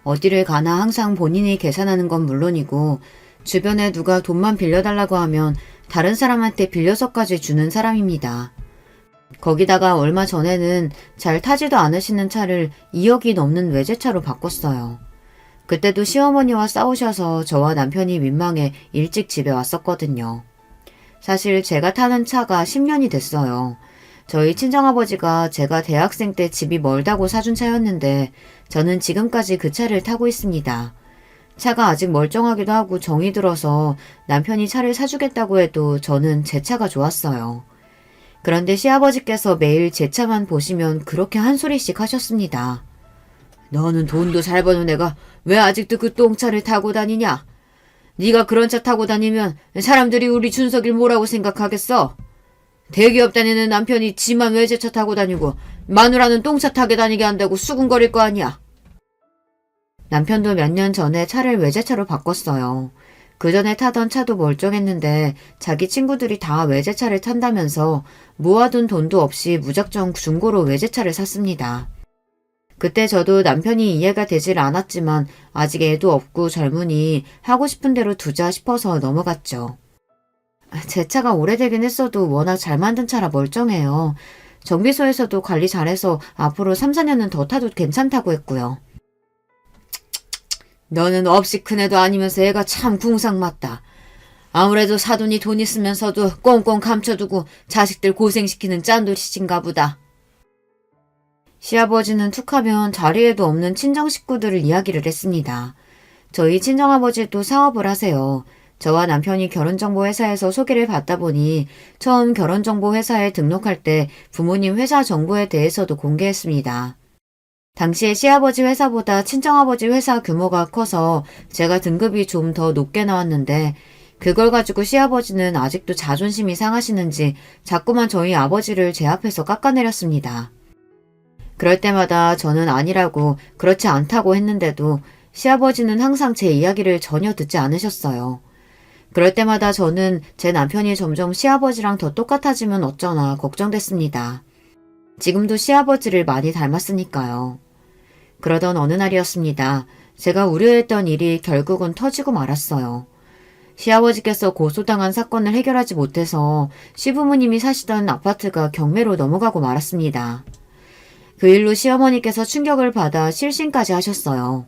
어디를 가나 항상 본인이 계산하는 건 물론이고 주변에 누가 돈만 빌려달라고 하면 다른 사람한테 빌려서까지 주는 사람입니다. 거기다가 얼마 전에는 잘 타지도 않으시는 차를 2억이 넘는 외제차로 바꿨어요. 그때도 시어머니와 싸우셔서 저와 남편이 민망해 일찍 집에 왔었거든요. 사실 제가 타는 차가 10년이 됐어요. 저희 친정아버지가 제가 대학생 때 집이 멀다고 사준 차였는데 저는 지금까지 그 차를 타고 있습니다. 차가 아직 멀쩡하기도 하고 정이 들어서 남편이 차를 사주겠다고 해도 저는 제 차가 좋았어요. 그런데 시아버지께서 매일 제 차만 보시면 그렇게 한 소리씩 하셨습니다. 너는 돈도 잘 버는 애가 왜 아직도 그 똥차를 타고 다니냐? 네가 그런 차 타고 다니면 사람들이 우리 준석이를 뭐라고 생각하겠어? 대기업 다니는 남편이 지만 외제차 타고 다니고 마누라는 똥차 타게 다니게 한다고 수군거릴 거 아니야. 남편도 몇 년 전에 차를 외제차로 바꿨어요. 그 전에 타던 차도 멀쩡했는데 자기 친구들이 다 외제차를 탄다면서 모아둔 돈도 없이 무작정 중고로 외제차를 샀습니다. 그때 저도 남편이 이해가 되질 않았지만 아직 애도 없고 젊으니 하고 싶은 대로 두자 싶어서 넘어갔죠. 제 차가 오래되긴 했어도 워낙 잘 만든 차라 멀쩡해요. 정비소에서도 관리 잘해서 앞으로 3, 4년은 더 타도 괜찮다고 했고요. 너는 없이 큰 애도 아니면서 애가 참 궁상맞다. 아무래도 사돈이 돈 있으면서도 꽁꽁 감춰두고 자식들 고생시키는 짠돌이신가 보다. 시아버지는 툭하면 자리에도 없는 친정 식구들을 이야기를 했습니다. 저희 친정아버지도 사업을 하세요. 저와 남편이 결혼정보회사에서 소개를 받다 보니 처음 결혼정보회사에 등록할 때 부모님 회사 정보에 대해서도 공개했습니다. 당시에 시아버지 회사보다 친정아버지 회사 규모가 커서 제가 등급이 좀 더 높게 나왔는데 그걸 가지고 시아버지는 아직도 자존심이 상하시는지 자꾸만 저희 아버지를 제 앞에서 깎아내렸습니다. 그럴 때마다 저는 아니라고 그렇지 않다고 했는데도 시아버지는 항상 제 이야기를 전혀 듣지 않으셨어요. 그럴 때마다 저는 제 남편이 점점 시아버지랑 더 똑같아지면 어쩌나 걱정됐습니다. 지금도 시아버지를 많이 닮았으니까요. 그러던 어느 날이었습니다. 제가 우려했던 일이 결국은 터지고 말았어요. 시아버지께서 고소당한 사건을 해결하지 못해서 시부모님이 사시던 아파트가 경매로 넘어가고 말았습니다. 그 일로 시어머니께서 충격을 받아 실신까지 하셨어요.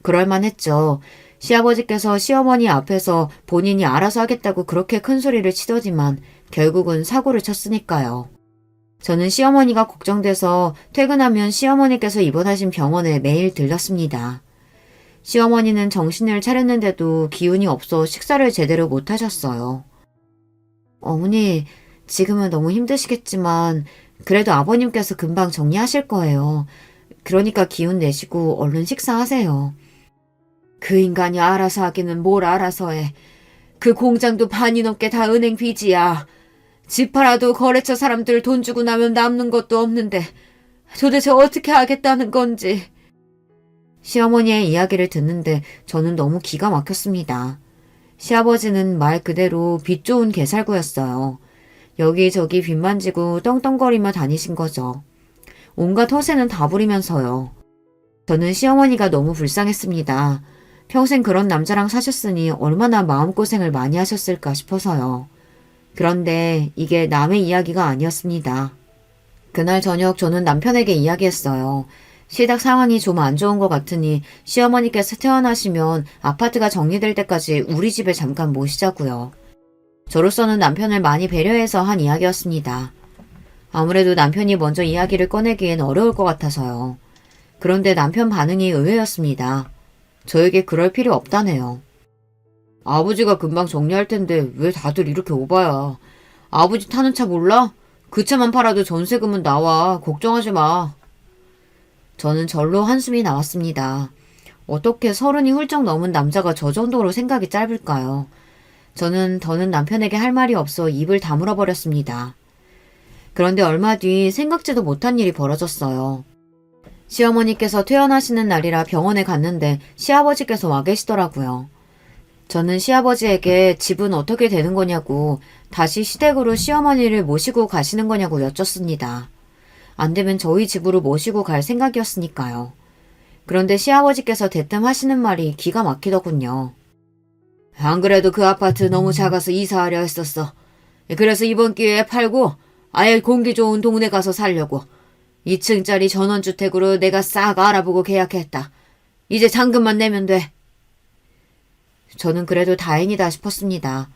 그럴만했죠. 시아버지께서 시어머니 앞에서 본인이 알아서 하겠다고 그렇게 큰 소리를 치더니만 결국은 사고를 쳤으니까요. 저는 시어머니가 걱정돼서 퇴근하면 시어머니께서 입원하신 병원에 매일 들렀습니다. 시어머니는 정신을 차렸는데도 기운이 없어 식사를 제대로 못 하셨어요. 어머니, 지금은 너무 힘드시겠지만 그래도 아버님께서 금방 정리하실 거예요. 그러니까 기운 내시고 얼른 식사하세요. 그 인간이 알아서 하기는 뭘 알아서 해. 그 공장도 반이 넘게 다 은행 빚이야. 집 팔아도 거래처 사람들 돈 주고 나면 남는 것도 없는데 도대체 어떻게 하겠다는 건지. 시어머니의 이야기를 듣는데 저는 너무 기가 막혔습니다. 시아버지는 말 그대로 빚 좋은 개살구였어요. 여기저기 빚 만지고 떵떵거리며 다니신 거죠. 온갖 허세는 다 부리면서요. 저는 시어머니가 너무 불쌍했습니다. 평생 그런 남자랑 사셨으니 얼마나 마음고생을 많이 하셨을까 싶어서요. 그런데 이게 남의 이야기가 아니었습니다. 그날 저녁 저는 남편에게 이야기했어요. 시댁 상황이 좀 안 좋은 것 같으니 시어머니께서 퇴원하시면 아파트가 정리될 때까지 우리 집에 잠깐 모시자고요. 저로서는 남편을 많이 배려해서 한 이야기였습니다. 아무래도 남편이 먼저 이야기를 꺼내기엔 어려울 것 같아서요. 그런데 남편 반응이 의외였습니다. 저에게 그럴 필요 없다네요. 아버지가 금방 정리할 텐데 왜 다들 이렇게 오바야. 아버지 타는 차 몰라? 그 차만 팔아도 전세금은 나와. 걱정하지 마. 저는 절로 한숨이 나왔습니다. 어떻게 30이 훌쩍 넘은 남자가 저 정도로 생각이 짧을까요? 저는 더는 남편에게 할 말이 없어 입을 다물어 버렸습니다. 그런데 얼마 뒤 생각지도 못한 일이 벌어졌어요. 시어머니께서 퇴원하시는 날이라 병원에 갔는데 시아버지께서 와 계시더라고요. 저는 시아버지에게 집은 어떻게 되는 거냐고 다시 시댁으로 시어머니를 모시고 가시는 거냐고 여쭙습니다. 안 되면 저희 집으로 모시고 갈 생각이었으니까요. 그런데 시아버지께서 대뜸 하시는 말이 기가 막히더군요. 안 그래도 그 아파트 너무 작아서 이사하려 했었어. 그래서 이번 기회에 팔고 아예 공기 좋은 동네 가서 살려고 2층짜리 전원주택으로 내가 싹 알아보고 계약했다. 이제 잔금만 내면 돼. 저는 그래도 다행이다 싶었습니다.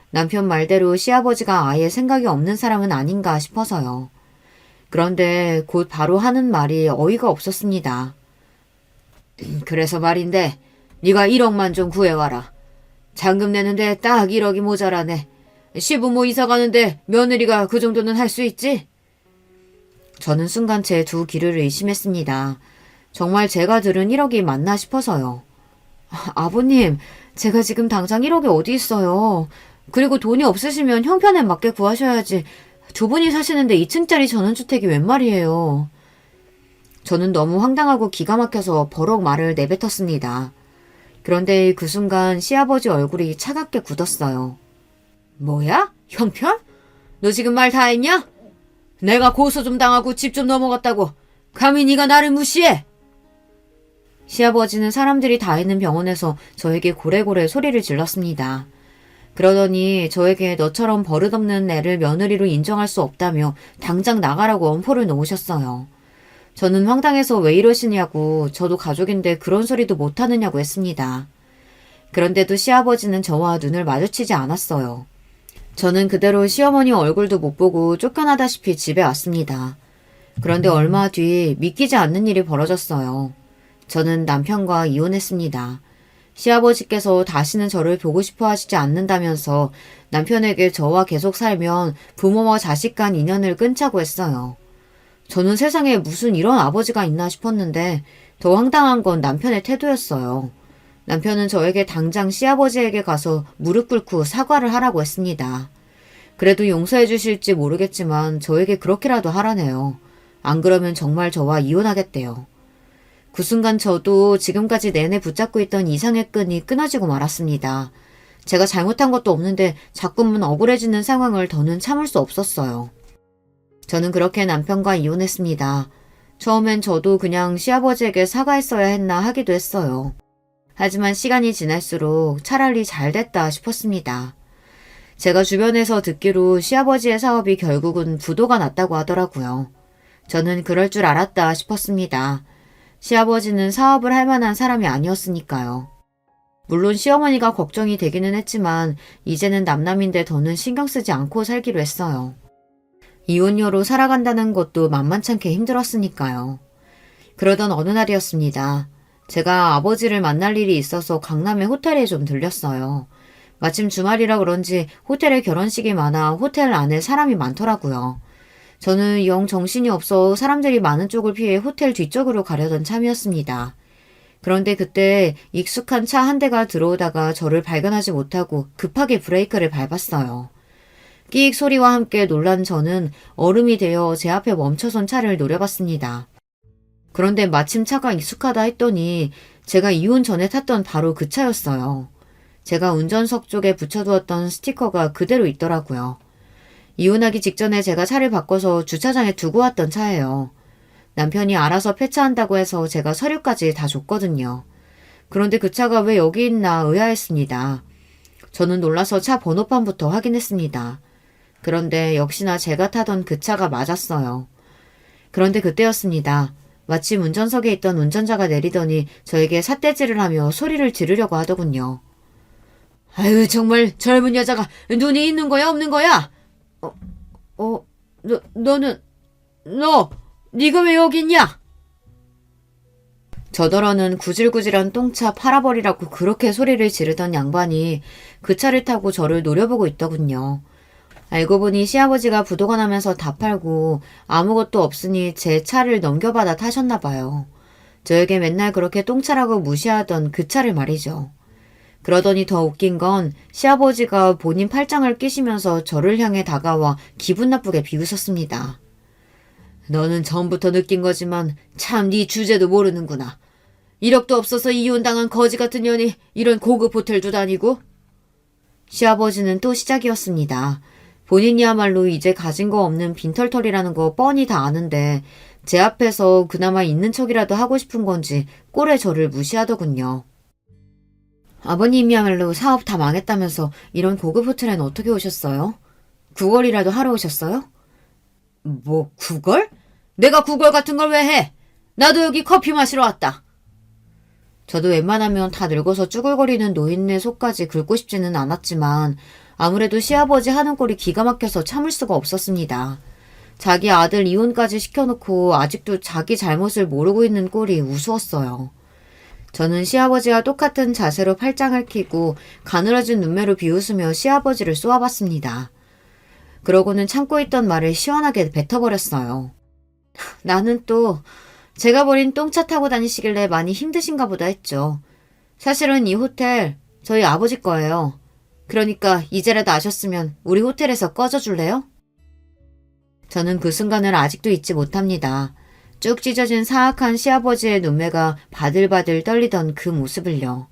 남편 말대로 시아버지가 아예 생각이 없는 사람은 아닌가 싶어서요. 그런데 곧 바로 하는 말이 어이가 없었습니다. 그래서 말인데 네가 1억만 좀 구해와라. 잔금 내는데 딱 1억이 모자라네. 시부모 이사 가는데 며느리가 그 정도는 할 수 있지? 저는 순간 제 두 귀를 의심했습니다. 정말 제가 들은 1억이 맞나 싶어서요. 아버님, 제가 지금 당장 1억이 어디 있어요. 그리고 돈이 없으시면 형편에 맞게 구하셔야지. 두 분이 사시는데 2층짜리 전원주택이 웬 말이에요. 저는 너무 황당하고 기가 막혀서 버럭 말을 내뱉었습니다. 그런데 그 순간 시아버지 얼굴이 차갑게 굳었어요. 뭐야? 형편? 너 지금 말 다 했냐? 내가 고소 좀 당하고 집 좀 넘어갔다고 감히 네가 나를 무시해? 시아버지는 사람들이 다 있는 병원에서 저에게 고래고래 소리를 질렀습니다. 그러더니 저에게 너처럼 버릇없는 애를 며느리로 인정할 수 없다며 당장 나가라고 엄포를 놓으셨어요. 저는 황당해서 왜 이러시냐고 저도 가족인데 그런 소리도 못하느냐고 했습니다. 그런데도 시아버지는 저와 눈을 마주치지 않았어요. 저는 그대로 시어머니 얼굴도 못 보고 쫓겨나다시피 집에 왔습니다. 그런데 얼마 뒤 믿기지 않는 일이 벌어졌어요. 저는 남편과 이혼했습니다. 시아버지께서 다시는 저를 보고 싶어 하시지 않는다면서 남편에게 저와 계속 살면 부모와 자식 간 인연을 끊자고 했어요. 저는 세상에 무슨 이런 아버지가 있나 싶었는데 더 황당한 건 남편의 태도였어요. 남편은 저에게 당장 시아버지에게 가서 무릎 꿇고 사과를 하라고 했습니다. 그래도 용서해 주실지 모르겠지만 저에게 그렇게라도 하라네요. 안 그러면 정말 저와 이혼하겠대요. 그 순간 저도 지금까지 내내 붙잡고 있던 이상의 끈이 끊어지고 말았습니다. 제가 잘못한 것도 없는데 자꾸만 억울해지는 상황을 더는 참을 수 없었어요. 저는 그렇게 남편과 이혼했습니다. 처음엔 저도 그냥 시아버지에게 사과했어야 했나 하기도 했어요. 하지만 시간이 지날수록 차라리 잘 됐다 싶었습니다. 제가 주변에서 듣기로 시아버지의 사업이 결국은 부도가 났다고 하더라고요. 저는 그럴 줄 알았다 싶었습니다. 시아버지는 사업을 할 만한 사람이 아니었으니까요. 물론 시어머니가 걱정이 되기는 했지만 이제는 남남인데 더는 신경 쓰지 않고 살기로 했어요. 이혼녀로 살아간다는 것도 만만찮게 힘들었으니까요. 그러던 어느 날이었습니다. 제가 아버지를 만날 일이 있어서 강남의 호텔에 좀 들렸어요. 마침 주말이라 그런지 호텔에 결혼식이 많아 호텔 안에 사람이 많더라고요. 저는 영 정신이 없어 사람들이 많은 쪽을 피해 호텔 뒤쪽으로 가려던 참이었습니다. 그런데 그때 익숙한 차 한 대가 들어오다가 저를 발견하지 못하고 급하게 브레이크를 밟았어요. 끼익 소리와 함께 놀란 저는 얼음이 되어 제 앞에 멈춰선 차를 노려봤습니다. 그런데 마침 차가 익숙하다 했더니 제가 이혼 전에 탔던 바로 그 차였어요. 제가 운전석 쪽에 붙여두었던 스티커가 그대로 있더라고요. 이혼하기 직전에 제가 차를 바꿔서 주차장에 두고 왔던 차예요. 남편이 알아서 폐차한다고 해서 제가 서류까지 다 줬거든요. 그런데 그 차가 왜 여기 있나 의아했습니다. 저는 놀라서 차 번호판부터 확인했습니다. 그런데 역시나 제가 타던 그 차가 맞았어요. 그런데 그때였습니다. 마침 운전석에 있던 운전자가 내리더니 저에게 삿대질을 하며 소리를 지르려고 하더군요. 아유, 정말 젊은 여자가 눈이 있는 거야, 없는 거야? 네가 왜 여기 있냐? 저더러는 구질구질한 똥차 팔아버리라고 그렇게 소리를 지르던 양반이 그 차를 타고 저를 노려보고 있더군요. 알고 보니 시아버지가 부도가 나면서 다 팔고 아무것도 없으니 제 차를 넘겨받아 타셨나 봐요. 저에게 맨날 그렇게 똥차라고 무시하던 그 차를 말이죠. 그러더니 더 웃긴 건 시아버지가 본인 팔짱을 끼시면서 저를 향해 다가와 기분 나쁘게 비웃었습니다. 너는 전부터 느낀 거지만 참 네 주제도 모르는구나. 1억도 없어서 이혼당한 거지 같은 년이 이런 고급 호텔도 다니고? 시아버지는 또 시작이었습니다. 본인이야말로 이제 가진 거 없는 빈털털이라는 거 뻔히 다 아는데 제 앞에서 그나마 있는 척이라도 하고 싶은 건지 꼴에 저를 무시하더군요. 아버님이야말로 사업 다 망했다면서 이런 고급 호텔엔 어떻게 오셨어요? 구걸이라도 하러 오셨어요? 뭐 구걸? 내가 구걸 같은 걸 왜 해? 나도 여기 커피 마시러 왔다. 저도 웬만하면 다 늙어서 쭈글거리는 노인네 속까지 긁고 싶지는 않았지만 아무래도 시아버지 하는 꼴이 기가 막혀서 참을 수가 없었습니다. 자기 아들 이혼까지 시켜놓고 아직도 자기 잘못을 모르고 있는 꼴이 우스웠어요. 저는 시아버지와 똑같은 자세로 팔짱을 끼고 가늘어진 눈매로 비웃으며 시아버지를 쏘아봤습니다. 그러고는 참고 있던 말을 시원하게 뱉어버렸어요. 나는 또 제가 버린 똥차 타고 다니시길래 많이 힘드신가 보다 했죠. 사실은 이 호텔 저희 아버지 거예요. 그러니까 이제라도 아셨으면 우리 호텔에서 꺼져줄래요? 저는 그 순간을 아직도 잊지 못합니다. 쭉 찢어진 사악한 시아버지의 눈매가 바들바들 떨리던 그 모습을요.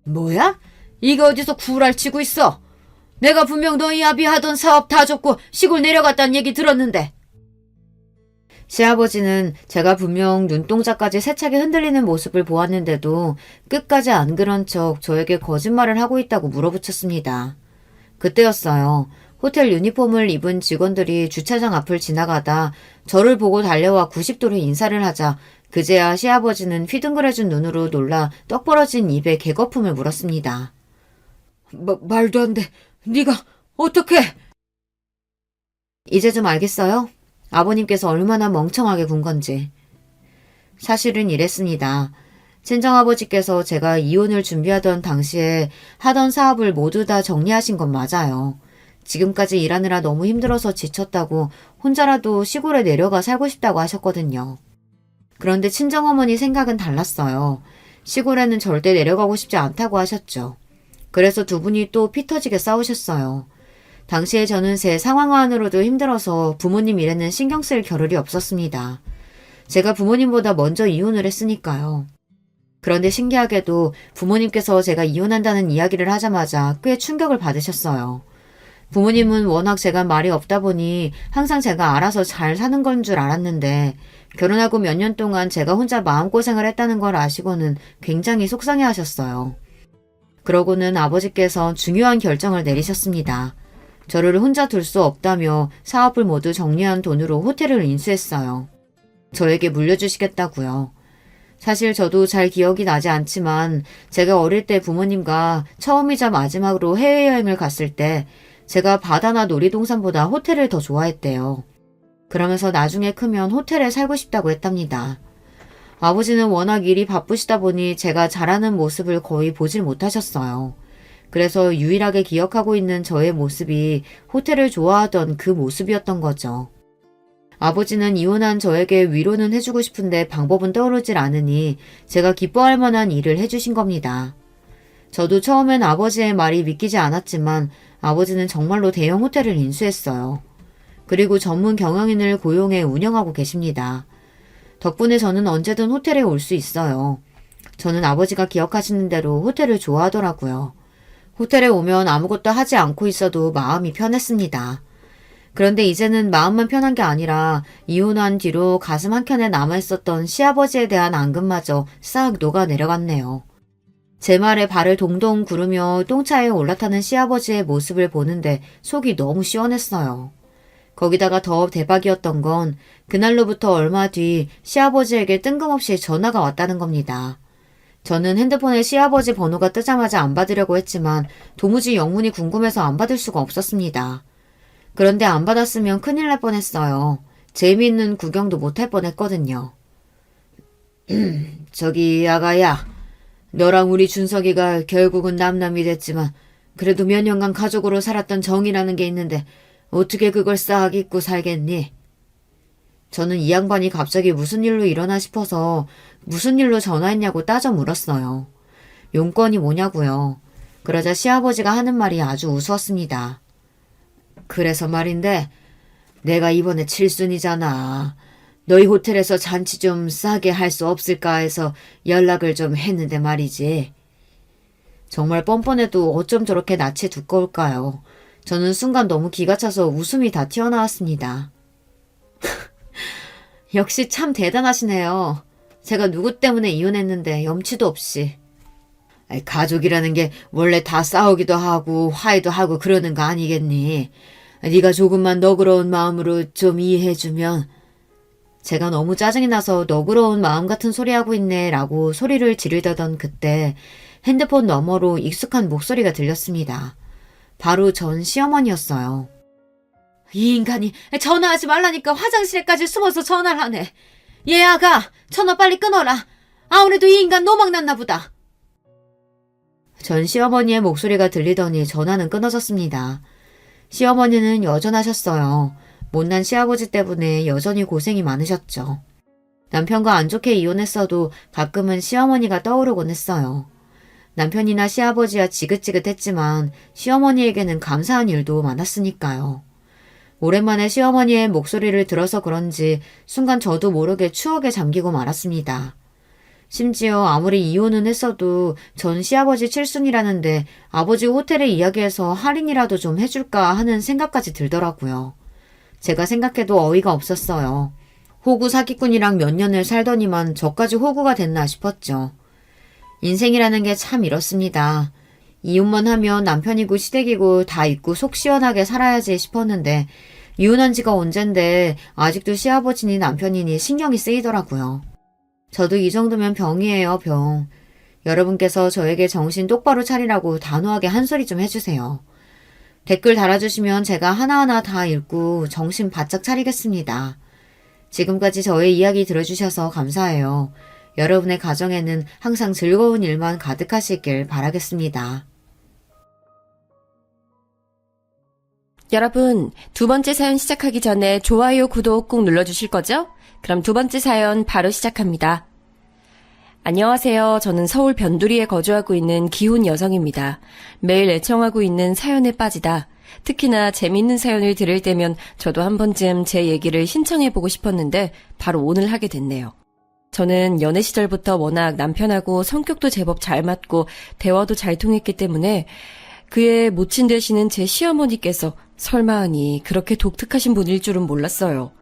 뭐야? 이거 어디서 구랄치고 있어? 내가 분명 너희 아비 하던 사업 다 접고 시골 내려갔다는 얘기 들었는데. 시아버지는 제가 분명 눈동자까지 세차게 흔들리는 모습을 보았는데도 끝까지 안 그런 척 저에게 거짓말을 하고 있다고 물어붙였습니다. 그때였어요. 호텔 유니폼을 입은 직원들이 주차장 앞을 지나가다 저를 보고 달려와 90도로 인사를 하자 그제야 시아버지는 휘둥그레진 눈으로 놀라 떡 벌어진 입에 개거품을 물었습니다. 말도 안 돼. 네가 어떻게? 이제 좀 알겠어요? 아버님께서 얼마나 멍청하게 군 건지. 사실은 이랬습니다. 친정아버지께서 제가 이혼을 준비하던 당시에 하던 사업을 모두 다 정리하신 건 맞아요. 지금까지 일하느라 너무 힘들어서 지쳤다고 혼자라도 시골에 내려가 살고 싶다고 하셨거든요. 그런데 친정어머니 생각은 달랐어요. 시골에는 절대 내려가고 싶지 않다고 하셨죠. 그래서 두 분이 또 피 터지게 싸우셨어요. 당시에 저는 제 상황만으로도 힘들어서 부모님 일에는 신경 쓸 겨를이 없었습니다. 제가 부모님보다 먼저 이혼을 했으니까요. 그런데 신기하게도 부모님께서 제가 이혼한다는 이야기를 하자마자 꽤 충격을 받으셨어요. 부모님은 워낙 제가 말이 없다 보니 항상 제가 알아서 잘 사는 건 줄 알았는데 결혼하고 몇 년 동안 제가 혼자 마음고생을 했다는 걸 아시고는 굉장히 속상해 하셨어요. 그러고는 아버지께서 중요한 결정을 내리셨습니다. 저를 혼자 둘 수 없다며 사업을 모두 정리한 돈으로 호텔을 인수했어요. 저에게 물려주시겠다고요. 사실 저도 잘 기억이 나지 않지만 제가 어릴 때 부모님과 처음이자 마지막으로 해외여행을 갔을 때 제가 바다나 놀이동산보다 호텔을 더 좋아했대요. 그러면서 나중에 크면 호텔에 살고 싶다고 했답니다. 아버지는 워낙 일이 바쁘시다 보니 제가 잘하는 모습을 거의 보질 못하셨어요. 그래서 유일하게 기억하고 있는 저의 모습이 호텔을 좋아하던 그 모습이었던 거죠. 아버지는 이혼한 저에게 위로는 해주고 싶은데 방법은 떠오르질 않으니 제가 기뻐할 만한 일을 해주신 겁니다. 저도 처음엔 아버지의 말이 믿기지 않았지만 아버지는 정말로 대형 호텔을 인수했어요. 그리고 전문 경영인을 고용해 운영하고 계십니다. 덕분에 저는 언제든 호텔에 올 수 있어요. 저는 아버지가 기억하시는 대로 호텔을 좋아하더라고요. 호텔에 오면 아무것도 하지 않고 있어도 마음이 편했습니다. 그런데 이제는 마음만 편한 게 아니라 이혼한 뒤로 가슴 한켠에 남아있었던 시아버지에 대한 앙금마저 싹 녹아 내려갔네요. 제 말에 발을 동동 구르며 똥차에 올라타는 시아버지의 모습을 보는데 속이 너무 시원했어요. 거기다가 더 대박이었던 건 그날로부터 얼마 뒤 시아버지에게 뜬금없이 전화가 왔다는 겁니다. 저는 핸드폰에 시아버지 번호가 뜨자마자 안 받으려고 했지만 도무지 영문이 궁금해서 안 받을 수가 없었습니다. 그런데 안 받았으면 큰일 날 뻔했어요. 재미있는 구경도 못할 뻔했거든요. 저기 아가야, 너랑 우리 준석이가 결국은 남남이 됐지만 그래도 몇 년간 가족으로 살았던 정이라는 게 있는데 어떻게 그걸 싹 잊고 살겠니? 저는 이 양반이 갑자기 무슨 일로 일어나 싶어서 무슨 일로 전화했냐고 따져 물었어요. 용건이 뭐냐고요. 그러자 시아버지가 하는 말이 아주 우스웠습니다. 그래서 말인데 내가 이번에 칠순이잖아. 너희 호텔에서 잔치 좀 싸게 할 수 없을까 해서 연락을 좀 했는데 말이지. 정말 뻔뻔해도 어쩜 저렇게 낯이 두꺼울까요? 저는 순간 너무 기가 차서 웃음이 다 튀어나왔습니다. 역시 참 대단하시네요. 제가 누구 때문에 이혼했는데 염치도 없이. 가족이라는 게 원래 다 싸우기도 하고 화해도 하고 그러는 거 아니겠니? 네가 조금만 너그러운 마음으로 좀 이해해주면. 제가 너무 짜증이 나서 너그러운 마음 같은 소리하고 있네 라고 소리를 지르던 그때 핸드폰 너머로 익숙한 목소리가 들렸습니다. 바로 전 시어머니였어요. 이 인간이 전화하지 말라니까 화장실에까지 숨어서 전화를 하네. 얘 아가, 전화 빨리 끊어라. 아무래도 이 인간 노망났나 보다. 전 시어머니의 목소리가 들리더니 전화는 끊어졌습니다. 시어머니는 여전하셨어요. 못난 시아버지 때문에 여전히 고생이 많으셨죠. 남편과 안 좋게 이혼했어도 가끔은 시어머니가 떠오르곤 했어요. 남편이나 시아버지야 지긋지긋했지만 시어머니에게는 감사한 일도 많았으니까요. 오랜만에 시어머니의 목소리를 들어서 그런지 순간 저도 모르게 추억에 잠기고 말았습니다. 심지어 아무리 이혼은 했어도 전 시아버지 칠순이라는데 아버지 호텔에 이야기해서 할인이라도 좀 해줄까 하는 생각까지 들더라고요. 제가 생각해도 어이가 없었어요. 호구 사기꾼이랑 몇 년을 살더니만 저까지 호구가 됐나 싶었죠. 인생이라는 게 참 이렇습니다. 이혼만 하면 남편이고 시댁이고 다 잊고 속 시원하게 살아야지 싶었는데 이혼한 지가 언젠데 아직도 시아버지니 남편이니 신경이 쓰이더라고요. 저도 이 정도면 병이에요, 병. 여러분께서 저에게 정신 똑바로 차리라고 단호하게 한 소리 좀 해주세요. 댓글 달아주시면 제가 하나하나 다 읽고 정신 바짝 차리겠습니다. 지금까지 저의 이야기 들어주셔서 감사해요. 여러분의 가정에는 항상 즐거운 일만 가득하시길 바라겠습니다. 여러분, 두 번째 사연 시작하기 전에 좋아요, 구독 꼭 눌러주실 거죠? 그럼 두 번째 사연 바로 시작합니다. 안녕하세요. 저는 서울 변두리에 거주하고 있는 기혼 여성입니다. 매일 애청하고 있는 사연에 빠지다. 특히나 재밌는 사연을 들을 때면 저도 한 번쯤 제 얘기를 신청해보고 싶었는데 바로 오늘 하게 됐네요. 저는 연애 시절부터 워낙 남편하고 성격도 제법 잘 맞고 대화도 잘 통했기 때문에 그의 모친 되시는 제 시어머니께서 설마하니 그렇게 독특하신 분일 줄은 몰랐어요.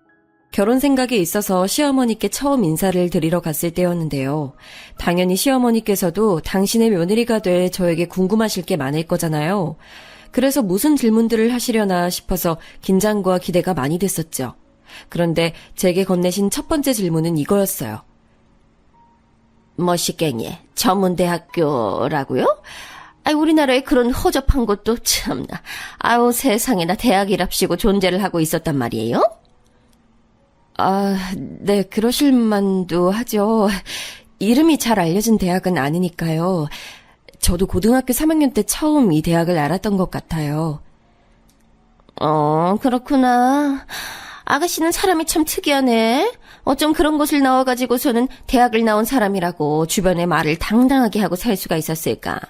결혼 생각에 있어서 시어머니께 처음 인사를 드리러 갔을 때였는데요. 당연히 시어머니께서도 당신의 며느리가 될 저에게 궁금하실 게 많을 거잖아요. 그래서 무슨 질문들을 하시려나 싶어서 긴장과 기대가 많이 됐었죠. 그런데 제게 건네신 첫 번째 질문은 이거였어요. 뭐시갱이 전문대학교라고요? 우리나라에 그런 허접한 곳도 참나. 세상에나 대학이랍시고 존재를 하고 있었단 말이에요? 네, 그러실 만도 하죠. 이름이 잘 알려진 대학은 아니니까요. 저도 고등학교 3학년 때 처음 이 대학을 알았던 것 같아요. 그렇구나. 아가씨는 사람이 참 특이하네. 어쩜 그런 곳을 나와가지고서는 대학을 나온 사람이라고 주변에 말을 당당하게 하고 살 수가 있었을까.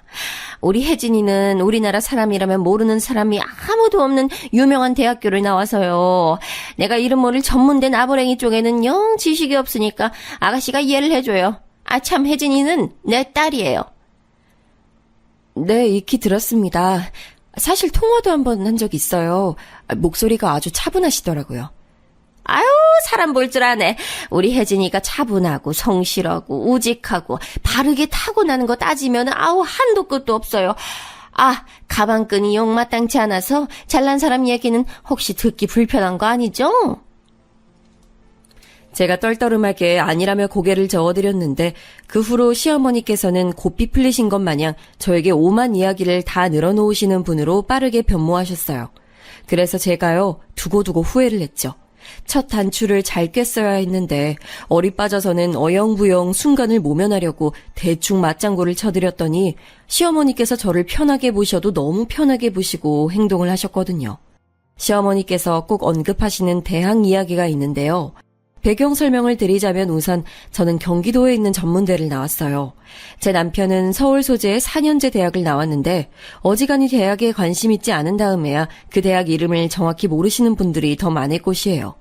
우리 혜진이는 우리나라 사람이라면 모르는 사람이 아무도 없는 유명한 대학교를 나와서요. 내가 이름 모를 전문대 나부랭이 쪽에는 영 지식이 없으니까 아가씨가 이해를 해줘요. 참 혜진이는 내 딸이에요. 네, 익히 들었습니다. 사실 통화도 한번 한 적 있어요. 목소리가 아주 차분하시더라고요. 아유, 사람 볼 줄 아네. 우리 혜진이가 차분하고 성실하고 우직하고 바르게 타고나는 거 따지면 아우 한도 끝도 없어요. 아, 가방끈이 용마땅치 않아서 잘난 사람 얘기는 혹시 듣기 불편한 거 아니죠? 제가 떨떠름하게 아니라며 고개를 저어드렸는데 그 후로 시어머니께서는 고삐 풀리신 것 마냥 저에게 오만 이야기를 다 늘어놓으시는 분으로 빠르게 변모하셨어요. 그래서 제가요 두고두고 후회를 했죠. 첫 단추를 잘 꿰써야 했는데 어리 빠져서는 어영부영 순간을 모면하려고 대충 맞장구를 쳐드렸더니 시어머니께서 저를 편하게 보셔도 너무 편하게 보시고 행동을 하셨거든요. 시어머니께서 꼭 언급하시는 대학 이야기가 있는데요. 배경 설명을 드리자면 우선 저는 경기도에 있는 전문대를 나왔어요. 제 남편은 서울 소재의 4년제 대학을 나왔는데 어지간히 대학에 관심 있지 않은 다음에야 그 대학 이름을 정확히 모르시는 분들이 더 많을 것이에요.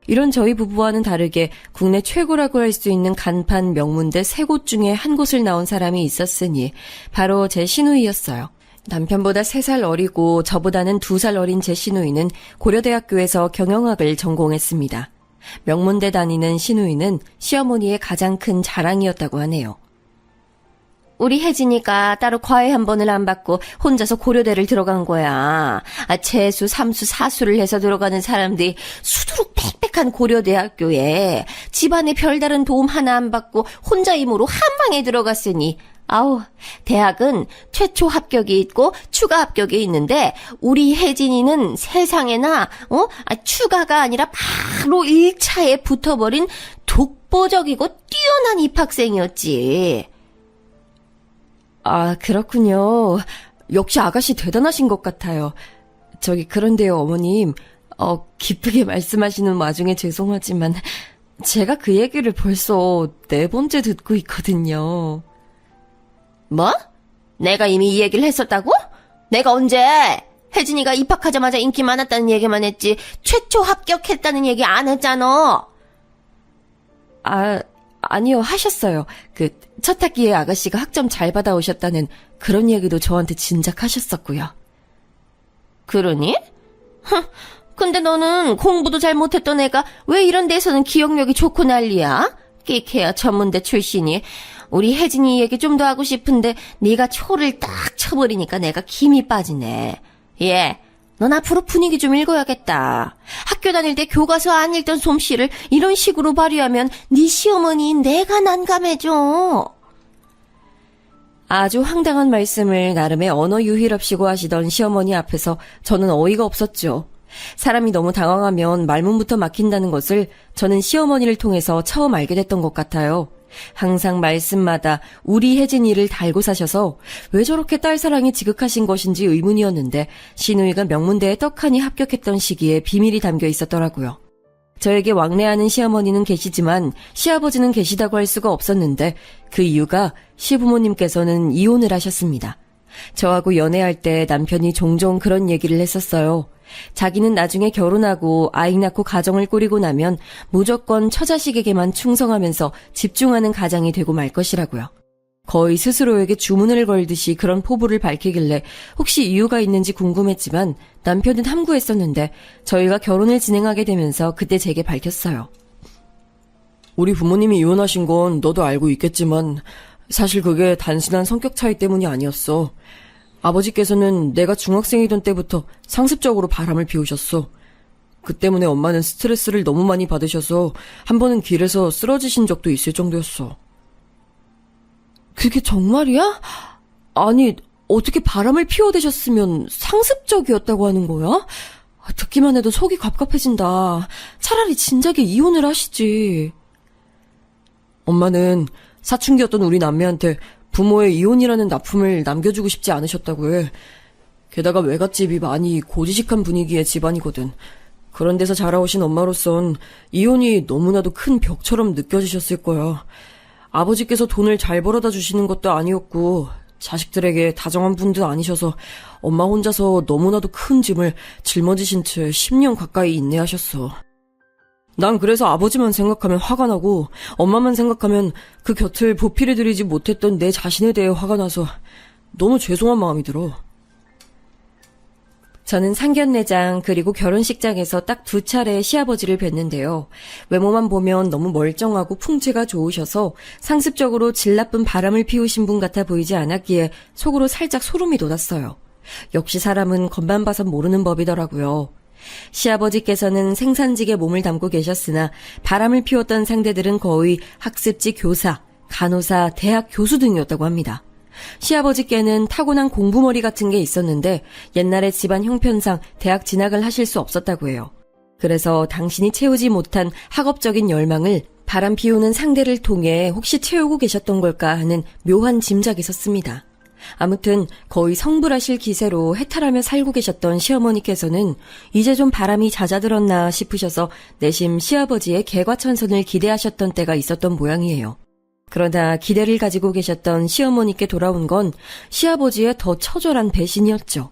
이런 저희 부부와는 다르게 국내 최고라고 할 수 있는 간판 명문대 3곳 중에 한 곳을 나온 사람이 있었으니 바로 제 시누이였어요. 남편보다 3살 어리고 저보다는 2살 어린 제 시누이는 고려대학교에서 경영학을 전공했습니다. 명문대 다니는 시누이는 시어머니의 가장 큰 자랑이었다고 하네요. 우리 혜진이가 따로 과외 한 번을 안 받고 혼자서 고려대를 들어간 거야. 재수, 삼수, 사수를 해서 들어가는 사람들이 수두룩 빽빽한 고려대학교에 집안에 별다른 도움 하나 안 받고 혼자 힘으로 한 방에 들어갔으니 아우, 대학은 최초 합격이 있고 추가 합격이 있는데 우리 혜진이는 세상에나 추가가 아니라 바로 1차에 붙어버린 독보적이고 뛰어난 입학생이었지. 아, 그렇군요. 역시 아가씨 대단하신 것 같아요. 그런데요, 어머님. 기쁘게 말씀하시는 와중에 죄송하지만 제가 그 얘기를 벌써 4번째 듣고 있거든요. 뭐? 내가 이미 이 얘기를 했었다고? 내가 언제? 혜진이가 입학하자마자 인기 많았다는 얘기만 했지 최초 합격했다는 얘기 안 했잖아. 아니요, 하셨어요. 첫 학기에 아가씨가 학점 잘 받아오셨다는 그런 얘기도 저한테 진작 하셨었고요. 그러니? 근데 너는 공부도 잘 못했던 애가 왜 이런 데서는 기억력이 좋고 난리야? 끼케야 전문대 출신이. 우리 혜진이 얘기 좀 더 하고 싶은데 네가 초를 딱 쳐버리니까 내가 김이 빠지네. 예, 넌 앞으로 분위기 좀 읽어야겠다. 학교 다닐 때 교과서 안 읽던 솜씨를 이런 식으로 발휘하면 네 시어머니인 내가 난감해져. 아주 황당한 말씀을 나름의 언어 유희랍시고 하시던 시어머니 앞에서 저는 어이가 없었죠. 사람이 너무 당황하면 말문부터 막힌다는 것을 저는 시어머니를 통해서 처음 알게 됐던 것 같아요. 항상 말씀마다 우리 혜진이를 달고 사셔서 왜 저렇게 딸 사랑이 지극하신 것인지 의문이었는데 시누이가 명문대에 떡하니 합격했던 시기에 비밀이 담겨 있었더라고요. 저에게 왕래하는 시어머니는 계시지만 시아버지는 계시다고 할 수가 없었는데 그 이유가 시부모님께서는 이혼을 하셨습니다. 저하고 연애할 때 남편이 종종 그런 얘기를 했었어요. 자기는 나중에 결혼하고 아이 낳고 가정을 꾸리고 나면 무조건 처자식에게만 충성하면서 집중하는 가장이 되고 말 것이라고요. 거의 스스로에게 주문을 걸듯이 그런 포부를 밝히길래 혹시 이유가 있는지 궁금했지만 남편은 함구했었는데 저희가 결혼을 진행하게 되면서 그때 제게 밝혔어요. 우리 부모님이 이혼하신 건 너도 알고 있겠지만 사실 그게 단순한 성격 차이 때문이 아니었어. 아버지께서는 내가 중학생이던 때부터 상습적으로 바람을 피우셨어. 그 때문에 엄마는 스트레스를 너무 많이 받으셔서 한 번은 길에서 쓰러지신 적도 있을 정도였어. 그게 정말이야? 아니, 어떻게 바람을 피워대셨으면 상습적이었다고 하는 거야? 듣기만 해도 속이 갑갑해진다. 차라리 진작에 이혼을 하시지. 엄마는 사춘기였던 우리 남매한테 부모의 이혼이라는 납품을 남겨주고 싶지 않으셨다고 해. 게다가 외갓집이 많이 고지식한 분위기의 집안이거든. 그런 데서 자라오신 엄마로선 이혼이 너무나도 큰 벽처럼 느껴지셨을 거야. 아버지께서 돈을 잘 벌어다 주시는 것도 아니었고 자식들에게 다정한 분도 아니셔서 엄마 혼자서 너무나도 큰 짐을 짊어지신 채 10년 가까이 인내하셨어. 난 그래서 아버지만 생각하면 화가 나고 엄마만 생각하면 그 곁을 보필해드리지 못했던 내 자신에 대해 화가 나서 너무 죄송한 마음이 들어. 저는 상견례장 그리고 결혼식장에서 딱 2차례 시아버지를 뵀는데요. 외모만 보면 너무 멀쩡하고 풍채가 좋으셔서 상습적으로 질 나쁜 바람을 피우신 분 같아 보이지 않았기에 속으로 살짝 소름이 돋았어요. 역시 사람은 겉만 봐선 모르는 법이더라고요. 시아버지께서는 생산직에 몸을 담고 계셨으나 바람을 피웠던 상대들은 거의 학습지 교사, 간호사, 대학 교수 등이었다고 합니다. 시아버지께는 타고난 공부머리 같은 게 있었는데 옛날에 집안 형편상 대학 진학을 하실 수 없었다고 해요. 그래서 당신이 채우지 못한 학업적인 열망을 바람 피우는 상대를 통해 혹시 채우고 계셨던 걸까 하는 묘한 짐작이 섰습니다. 아무튼 거의 성불하실 기세로 해탈하며 살고 계셨던 시어머니께서는 이제 좀 바람이 잦아들었나 싶으셔서 내심 시아버지의 개과천선을 기대하셨던 때가 있었던 모양이에요. 그러다 기대를 가지고 계셨던 시어머니께 돌아온 건 시아버지의 더 처절한 배신이었죠.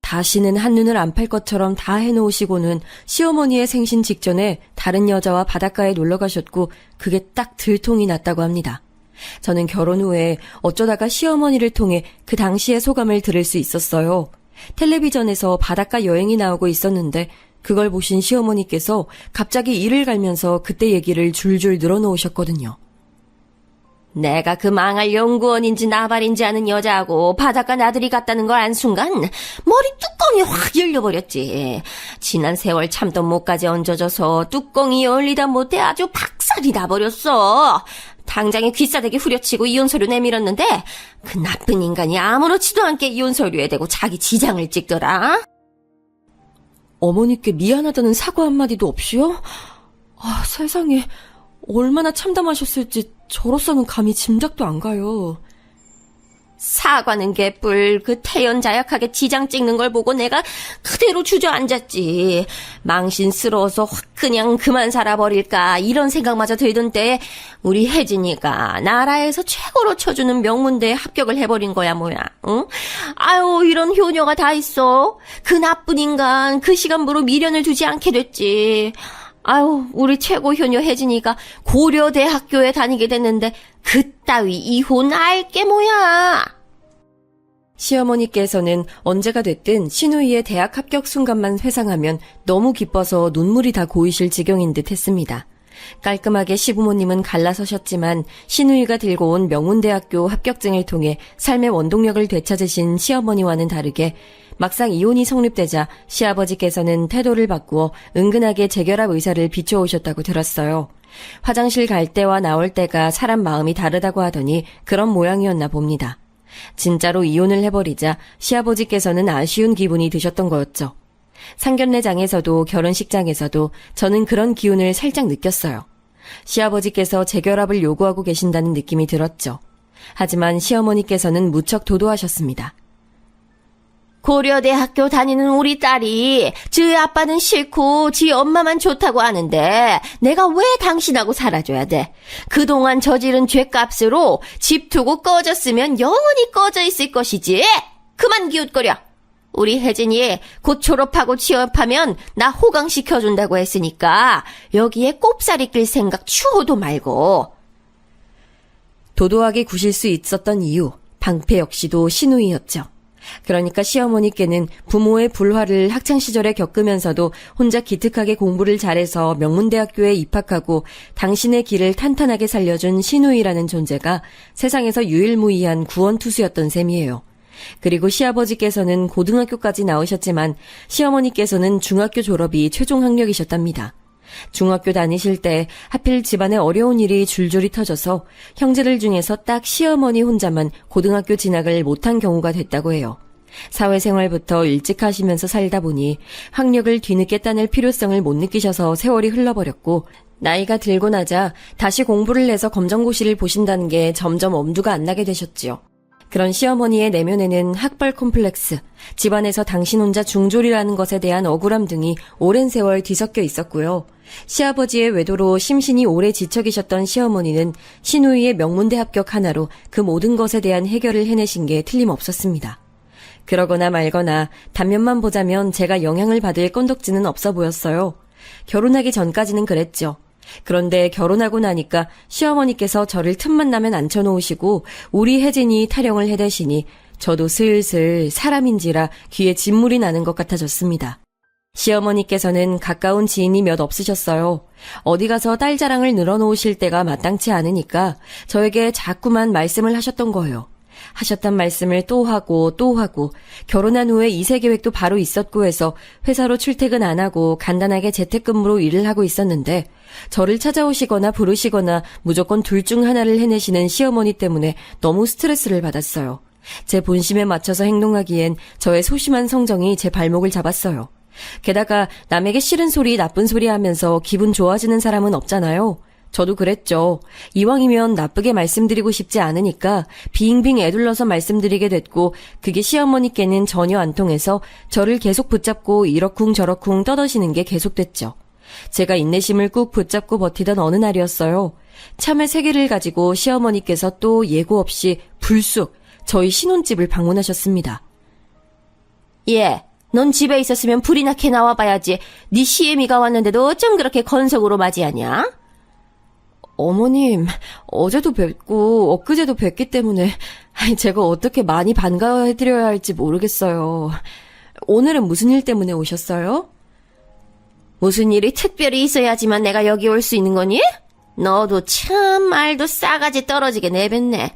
다시는 한눈을 안 팔 것처럼 다 해놓으시고는 시어머니의 생신 직전에 다른 여자와 바닷가에 놀러 가셨고 그게 딱 들통이 났다고 합니다. 저는 결혼 후에 어쩌다가 시어머니를 통해 그 당시의 소감을 들을 수 있었어요. 텔레비전에서 바닷가 여행이 나오고 있었는데 그걸 보신 시어머니께서 갑자기 이를 갈면서 그때 얘기를 줄줄 늘어놓으셨거든요. 내가 그 망할 연구원인지 나발인지 아는 여자하고 바닷가 나들이 갔다는 걸 안 순간 머리 뚜껑이 확 열려버렸지. 지난 세월 참던 목까지 얹어져서 뚜껑이 열리다 못해 아주 박살이 나버렸어. 당장에 귀싸대기 후려치고 이혼서류 내밀었는데 그 나쁜 인간이 아무렇지도 않게 이혼서류에 대고 자기 지장을 찍더라. 어머니께 미안하다는 사과 한마디도 없이요? 아, 세상에 얼마나 참담하셨을지 저로서는 감히 짐작도 안 가요. 사과는 개뿔. 그 태연자약하게 지장 찍는 걸 보고 내가 그대로 주저앉았지. 망신스러워서 확 그냥 그만 살아버릴까 이런 생각마저 들던 때 우리 혜진이가 나라에서 최고로 쳐주는 명문대에 합격을 해버린 거야 뭐야. 응? 아유, 이런 효녀가 다 있어. 그 나쁜 인간 그 시간부로 미련을 두지 않게 됐지. 아유, 우리 최고 효녀 혜진이가 고려대학교에 다니게 됐는데 그따위 이혼 알게 뭐야. 시어머니께서는 언제가 됐든 신우이의 대학 합격 순간만 회상하면 너무 기뻐서 눈물이 다 고이실 지경인 듯 했습니다. 깔끔하게 시부모님은 갈라서셨지만 신우이가 들고 온 명문대학교 합격증을 통해 삶의 원동력을 되찾으신 시어머니와는 다르게 막상 이혼이 성립되자 시아버지께서는 태도를 바꾸어 은근하게 재결합 의사를 비춰오셨다고 들었어요. 화장실 갈 때와 나올 때가 사람 마음이 다르다고 하더니 그런 모양이었나 봅니다. 진짜로 이혼을 해버리자 시아버지께서는 아쉬운 기분이 드셨던 거였죠. 상견례장에서도 결혼식장에서도 저는 그런 기운을 살짝 느꼈어요. 시아버지께서 재결합을 요구하고 계신다는 느낌이 들었죠. 하지만 시어머니께서는 무척 도도하셨습니다. 고려대학교 다니는 우리 딸이 지 아빠는 싫고 지 엄마만 좋다고 하는데 내가 왜 당신하고 살아줘야 돼? 그동안 저지른 죄값으로 집 두고 꺼졌으면 영원히 꺼져 있을 것이지. 그만 기웃거려. 우리 혜진이 곧 졸업하고 취업하면 나 호강시켜준다고 했으니까 여기에 꼽사리 끌 생각 추호도 말고. 도도하게 구실 수 있었던 이유, 방패 역시도 신우이였죠. 그러니까 시어머니께는 부모의 불화를 학창시절에 겪으면서도 혼자 기특하게 공부를 잘해서 명문대학교에 입학하고 당신의 길을 탄탄하게 살려준 신우이라는 존재가 세상에서 유일무이한 구원투수였던 셈이에요. 그리고 시아버지께서는 고등학교까지 나오셨지만 시어머니께서는 중학교 졸업이 최종 학력이셨답니다. 중학교 다니실 때 하필 집안에 어려운 일이 줄줄이 터져서 형제들 중에서 딱 시어머니 혼자만 고등학교 진학을 못한 경우가 됐다고 해요. 사회생활부터 일찍 하시면서 살다 보니 학력을 뒤늦게 따낼 필요성을 못 느끼셔서 세월이 흘러버렸고 나이가 들고 나자 다시 공부를 해서 검정고시를 보신다는 게 점점 엄두가 안 나게 되셨지요. 그런 시어머니의 내면에는 학벌 콤플렉스, 집안에서 당신 혼자 중졸이라는 것에 대한 억울함 등이 오랜 세월 뒤섞여 있었고요. 시아버지의 외도로 심신이 오래 지쳐 계셨던 시어머니는 신우이의 명문대 합격 하나로 그 모든 것에 대한 해결을 해내신 게 틀림없었습니다. 그러거나 말거나 단면만 보자면 제가 영향을 받을 건덕지는 없어 보였어요. 결혼하기 전까지는 그랬죠. 그런데 결혼하고 나니까 시어머니께서 저를 틈만 나면 앉혀놓으시고 우리 혜진이 타령을 해대시니 저도 슬슬 사람인지라 귀에 진물이 나는 것 같아졌습니다. 시어머니께서는 가까운 지인이 몇 없으셨어요. 어디 가서 딸 자랑을 늘어놓으실 때가 마땅치 않으니까 저에게 자꾸만 말씀을 하셨던 거예요. 하셨던 말씀을 또 하고 결혼한 후에 2세 계획도 바로 있었고 해서 회사로 출퇴근 안 하고 간단하게 재택근무로 일을 하고 있었는데 저를 찾아오시거나 부르시거나 무조건 둘 중 하나를 해내시는 시어머니 때문에 너무 스트레스를 받았어요. 제 본심에 맞춰서 행동하기엔 저의 소심한 성정이 제 발목을 잡았어요. 게다가 남에게 싫은 소리, 나쁜 소리 하면서 기분 좋아지는 사람은 없잖아요. 저도 그랬죠. 이왕이면 나쁘게 말씀드리고 싶지 않으니까 빙빙 애둘러서 말씀드리게 됐고 그게 시어머니께는 전혀 안 통해서 저를 계속 붙잡고 이러쿵 저러쿵 떠드시는 게 계속됐죠. 제가 인내심을 꾹 붙잡고 버티던 어느 날이었어요. 참외 3개를 가지고 시어머니께서 또 예고 없이 불쑥 저희 신혼집을 방문하셨습니다. 예, 넌 집에 있었으면 불이나 캐 나와봐야지. 네 시애미가 왔는데도 어쩜 그렇게 건석으로 맞이하냐? 어머님, 어제도 뵙고 엊그제도 뵙기 때문에 제가 어떻게 많이 반가워해드려야 할지 모르겠어요. 오늘은 무슨 일 때문에 오셨어요? 무슨 일이 특별히 있어야지만 내가 여기 올 수 있는 거니? 너도 참 말도 싸가지 떨어지게 내뱉네.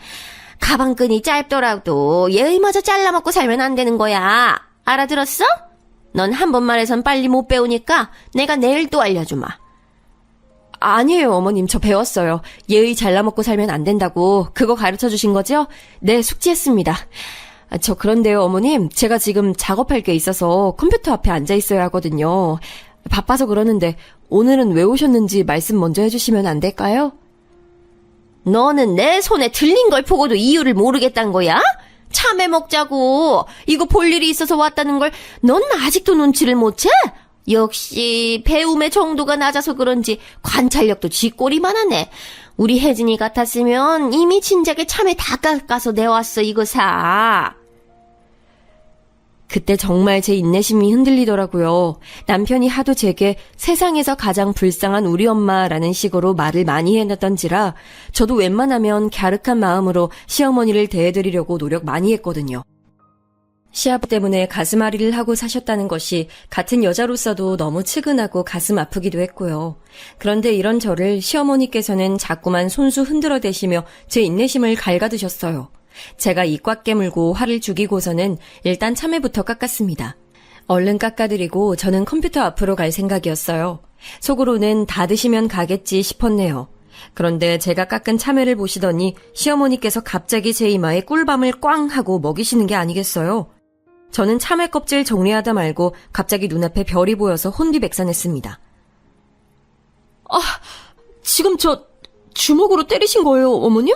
가방끈이 짧더라도 예의마저 잘라먹고 살면 안 되는 거야. 알아들었어? 넌 한 번 말해선 빨리 못 배우니까 내가 내일 또 알려주마. 아니에요, 어머님. 저 배웠어요. 예의 잘라먹고 살면 안 된다고. 그거 가르쳐 주신 거죠? 네, 숙지했습니다. 저 그런데요, 어머님. 제가 지금 작업할 게 있어서 컴퓨터 앞에 앉아 있어야 하거든요. 바빠서 그러는데 오늘은 왜 오셨는지 말씀 먼저 해주시면 안 될까요? 너는 내 손에 들린 걸 보고도 이유를 모르겠단 거야? 참외 먹자고. 이거 볼 일이 있어서 왔다는 걸 넌 아직도 눈치를 못 채? 역시 배움의 정도가 낮아서 그런지 관찰력도 쥐꼬리만 하네. 우리 혜진이 같았으면 이미 진작에 참외 다 깎아서 내왔어 이거 사. 그때 정말 제 인내심이 흔들리더라고요. 남편이 하도 제게 세상에서 가장 불쌍한 우리 엄마라는 식으로 말을 많이 해놨던지라 저도 웬만하면 갸륵한 마음으로 시어머니를 대해드리려고 노력 많이 했거든요. 시아버 때문에 가슴앓이를 하고 사셨다는 것이 같은 여자로서도 너무 측은하고 가슴 아프기도 했고요. 그런데 이런 저를 시어머니께서는 자꾸만 손수 흔들어대시며 제 인내심을 갉아드셨어요. 제가 입 꽉 깨물고 화를 죽이고서는 일단 참외부터 깎았습니다. 얼른 깎아드리고 저는 컴퓨터 앞으로 갈 생각이었어요. 속으로는 다 드시면 가겠지 싶었네요. 그런데 제가 깎은 참외를 보시더니 시어머니께서 갑자기 제 이마에 꿀밤을 꽝 하고 먹이시는 게 아니겠어요? 저는 참외 껍질 정리하다 말고 갑자기 눈앞에 별이 보여서 혼비백산했습니다. 지금 저 주먹으로 때리신 거예요, 어머님?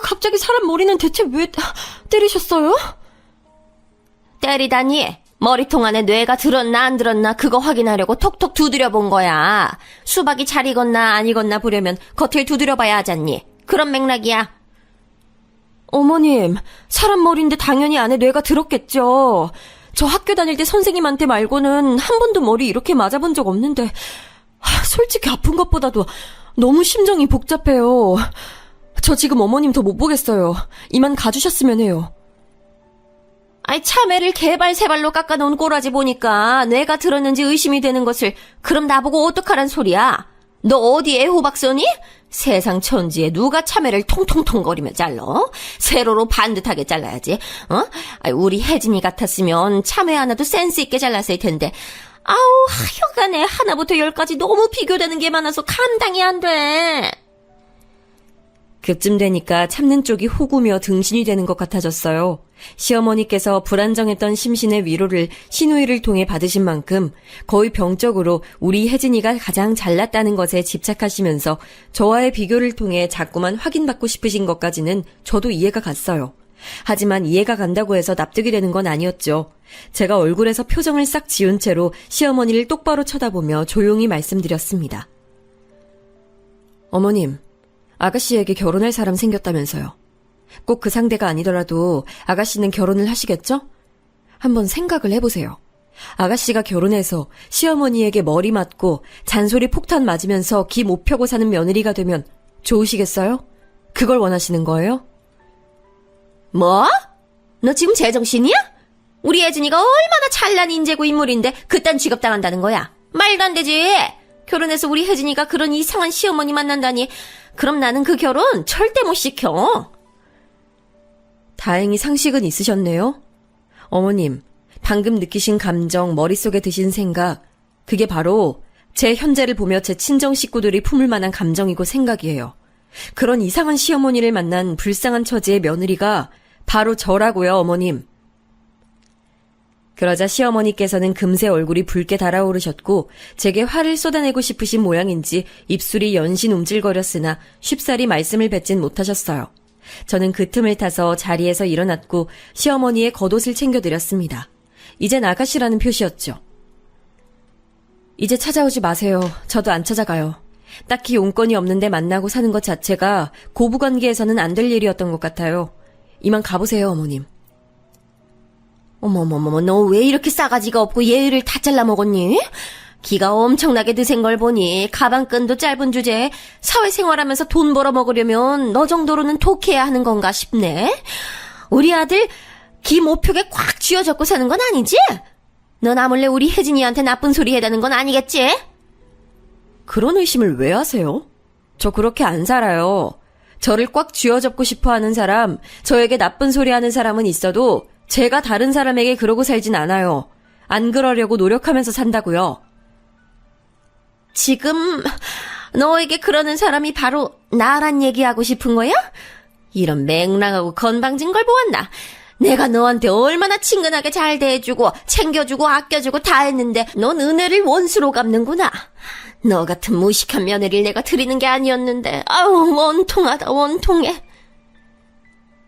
갑자기 사람 머리는 대체 왜 때리셨어요? 때리다니 머리통 안에 뇌가 들었나 안 들었나 그거 확인하려고 톡톡 두드려 본 거야. 수박이 잘 익었나 안 익었나 보려면 겉을 두드려 봐야 하잖니. 그런 맥락이야. 어머님, 사람 머리인데 당연히 안에 뇌가 들었겠죠. 저 학교 다닐 때 선생님한테 말고는 한 번도 머리 이렇게 맞아본 적 없는데 솔직히 아픈 것보다도 너무 심정이 복잡해요. 저 지금 어머님 더 못 보겠어요. 이만 가주셨으면 해요. 아이 참외를 개발세발로 깎아놓은 꼬라지 보니까 뇌가 들었는지 의심이 되는 것을 그럼 나보고 어떡하란 소리야? 너 어디 애호박 써니? 세상 천지에 누가 참외를 통통통거리며 잘라? 세로로 반듯하게 잘라야지. 아이, 우리 혜진이 같았으면 참외 하나도 센스 있게 잘랐을 텐데. 아우 하여간에 하나부터 10까지 너무 비교되는 게 많아서 감당이 안 돼. 그쯤 되니까 참는 쪽이 호구며 등신이 되는 것 같아졌어요. 시어머니께서 불안정했던 심신의 위로를 시누이를 통해 받으신 만큼 거의 병적으로 우리 혜진이가 가장 잘났다는 것에 집착하시면서 저와의 비교를 통해 자꾸만 확인받고 싶으신 것까지는 저도 이해가 갔어요. 하지만 이해가 간다고 해서 납득이 되는 건 아니었죠. 제가 얼굴에서 표정을 싹 지운 채로 시어머니를 똑바로 쳐다보며 조용히 말씀드렸습니다. 어머님, 아가씨에게 결혼할 사람 생겼다면서요. 꼭 그 상대가 아니더라도 아가씨는 결혼을 하시겠죠? 한번 생각을 해보세요. 아가씨가 결혼해서 시어머니에게 머리 맞고 잔소리 폭탄 맞으면서 기 못 펴고 사는 며느리가 되면 좋으시겠어요? 그걸 원하시는 거예요? 뭐? 너 지금 제정신이야? 우리 혜진이가 얼마나 찬란 인재고 인물인데 그딴 취급당한다는 거야. 말도 안 되지. 결혼해서 우리 혜진이가 그런 이상한 시어머니 만난다니. 그럼 나는 그 결혼 절대 못 시켜. 다행히 상식은 있으셨네요. 어머님, 방금 느끼신 감정, 머릿속에 드신 생각, 그게 바로 제 현재를 보며 제 친정 식구들이 품을 만한 감정이고 생각이에요. 그런 이상한 시어머니를 만난 불쌍한 처지의 며느리가 바로 저라고요, 어머님. 그러자 시어머니께서는 금세 얼굴이 붉게 달아오르셨고 제게 화를 쏟아내고 싶으신 모양인지 입술이 연신 움찔거렸으나 쉽사리 말씀을 뱉진 못하셨어요. 저는 그 틈을 타서 자리에서 일어났고 시어머니의 겉옷을 챙겨드렸습니다. 이제 나가시라는 표시였죠. 이제 찾아오지 마세요. 저도 안 찾아가요. 딱히 용건이 없는데 만나고 사는 것 자체가 고부관계에서는 안 될 일이었던 것 같아요. 이만 가보세요, 어머님. 어머머머머, 너 왜 이렇게 싸가지가 없고 예의를 다 잘라먹었니? 기가 엄청나게 드센 걸 보니 가방끈도 짧은 주제에 사회생활하면서 돈 벌어먹으려면 너 정도로는 독해야 하는 건가 싶네. 우리 아들 기 모표게 꽉 쥐어잡고 사는 건 아니지? 너 나 몰래 우리 혜진이한테 나쁜 소리 해다는 건 아니겠지? 그런 의심을 왜 하세요? 저 그렇게 안 살아요. 저를 꽉 쥐어잡고 싶어 하는 사람, 저에게 나쁜 소리 하는 사람은 있어도 제가 다른 사람에게 그러고 살진 않아요. 안 그러려고 노력하면서 산다고요. 지금 너에게 그러는 사람이 바로 나란 얘기하고 싶은 거야? 이런 맹랑하고 건방진 걸 보았나? 내가 너한테 얼마나 친근하게 잘 대해주고 챙겨주고 아껴주고 다 했는데 넌 은혜를 원수로 갚는구나. 너 같은 무식한 며느리를 내가 드리는 게 아니었는데 아우 원통하다 원통해.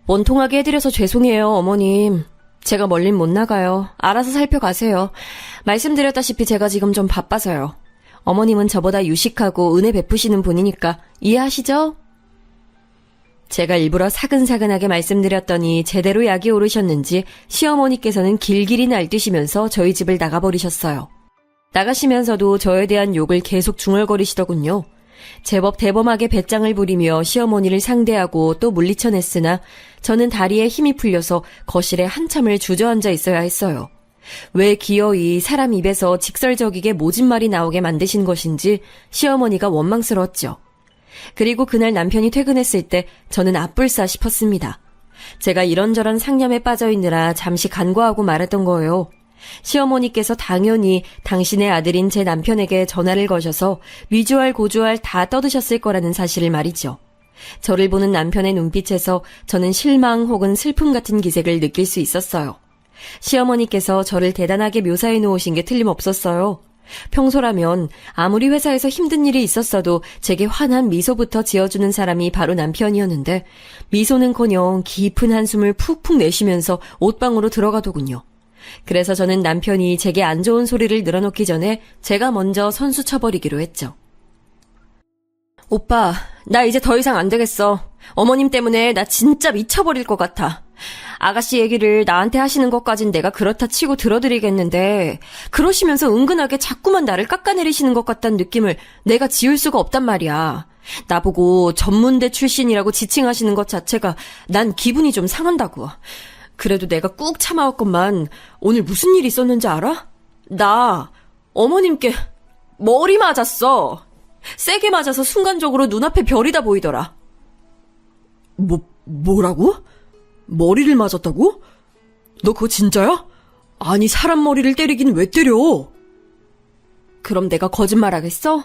원통하게 해드려서 죄송해요, 어머님. 제가 멀린 못 나가요. 알아서 살펴가세요. 말씀드렸다시피 제가 지금 좀 바빠서요. 어머님은 저보다 유식하고 은혜 베푸시는 분이니까 이해하시죠? 제가 일부러 사근사근하게 말씀드렸더니 제대로 약이 오르셨는지 시어머니께서는 길길이 날뛰시면서 저희 집을 나가버리셨어요. 나가시면서도 저에 대한 욕을 계속 중얼거리시더군요. 제법 대범하게 배짱을 부리며 시어머니를 상대하고 또 물리쳐냈으나 저는 다리에 힘이 풀려서 거실에 한참을 주저앉아 있어야 했어요. 왜 기어이 사람 입에서 직설적이게 모진 말이 나오게 만드신 것인지 시어머니가 원망스러웠죠. 그리고 그날 남편이 퇴근했을 때 저는 아뿔싸 싶었습니다. 제가 이런저런 상념에 빠져있느라 잠시 간과하고 말했던 거예요. 시어머니께서 당연히 당신의 아들인 제 남편에게 전화를 거셔서 위주할 고주할 다 떠드셨을 거라는 사실을 말이죠. 저를 보는 남편의 눈빛에서 저는 실망 혹은 슬픔 같은 기색을 느낄 수 있었어요. 시어머니께서 저를 대단하게 묘사해 놓으신 게 틀림없었어요. 평소라면 아무리 회사에서 힘든 일이 있었어도 제게 환한 미소부터 지어주는 사람이 바로 남편이었는데 미소는커녕 깊은 한숨을 푹푹 내쉬면서 옷방으로 들어가더군요. 그래서 저는 남편이 제게 안 좋은 소리를 늘어놓기 전에 제가 먼저 선수 쳐버리기로 했죠. 오빠, 나 이제 더 이상 안 되겠어. 어머님 때문에 나 진짜 미쳐버릴 것 같아. 아가씨 얘기를 나한테 하시는 것까진 내가 그렇다 치고 들어드리겠는데 그러시면서 은근하게 자꾸만 나를 깎아내리시는 것 같다는 느낌을 내가 지울 수가 없단 말이야. 나보고 전문대 출신이라고 지칭하시는 것 자체가 난 기분이 좀 상한다고. 그래도 내가 꾹 참아왔건만 오늘 무슨 일이 있었는지 알아? 나 어머님께 머리 맞았어. 세게 맞아서 순간적으로 눈앞에 별이 다 보이더라. 뭐라고? 머리를 맞았다고? 너 그거 진짜야? 아니 사람 머리를 때리긴 왜 때려? 그럼 내가 거짓말하겠어?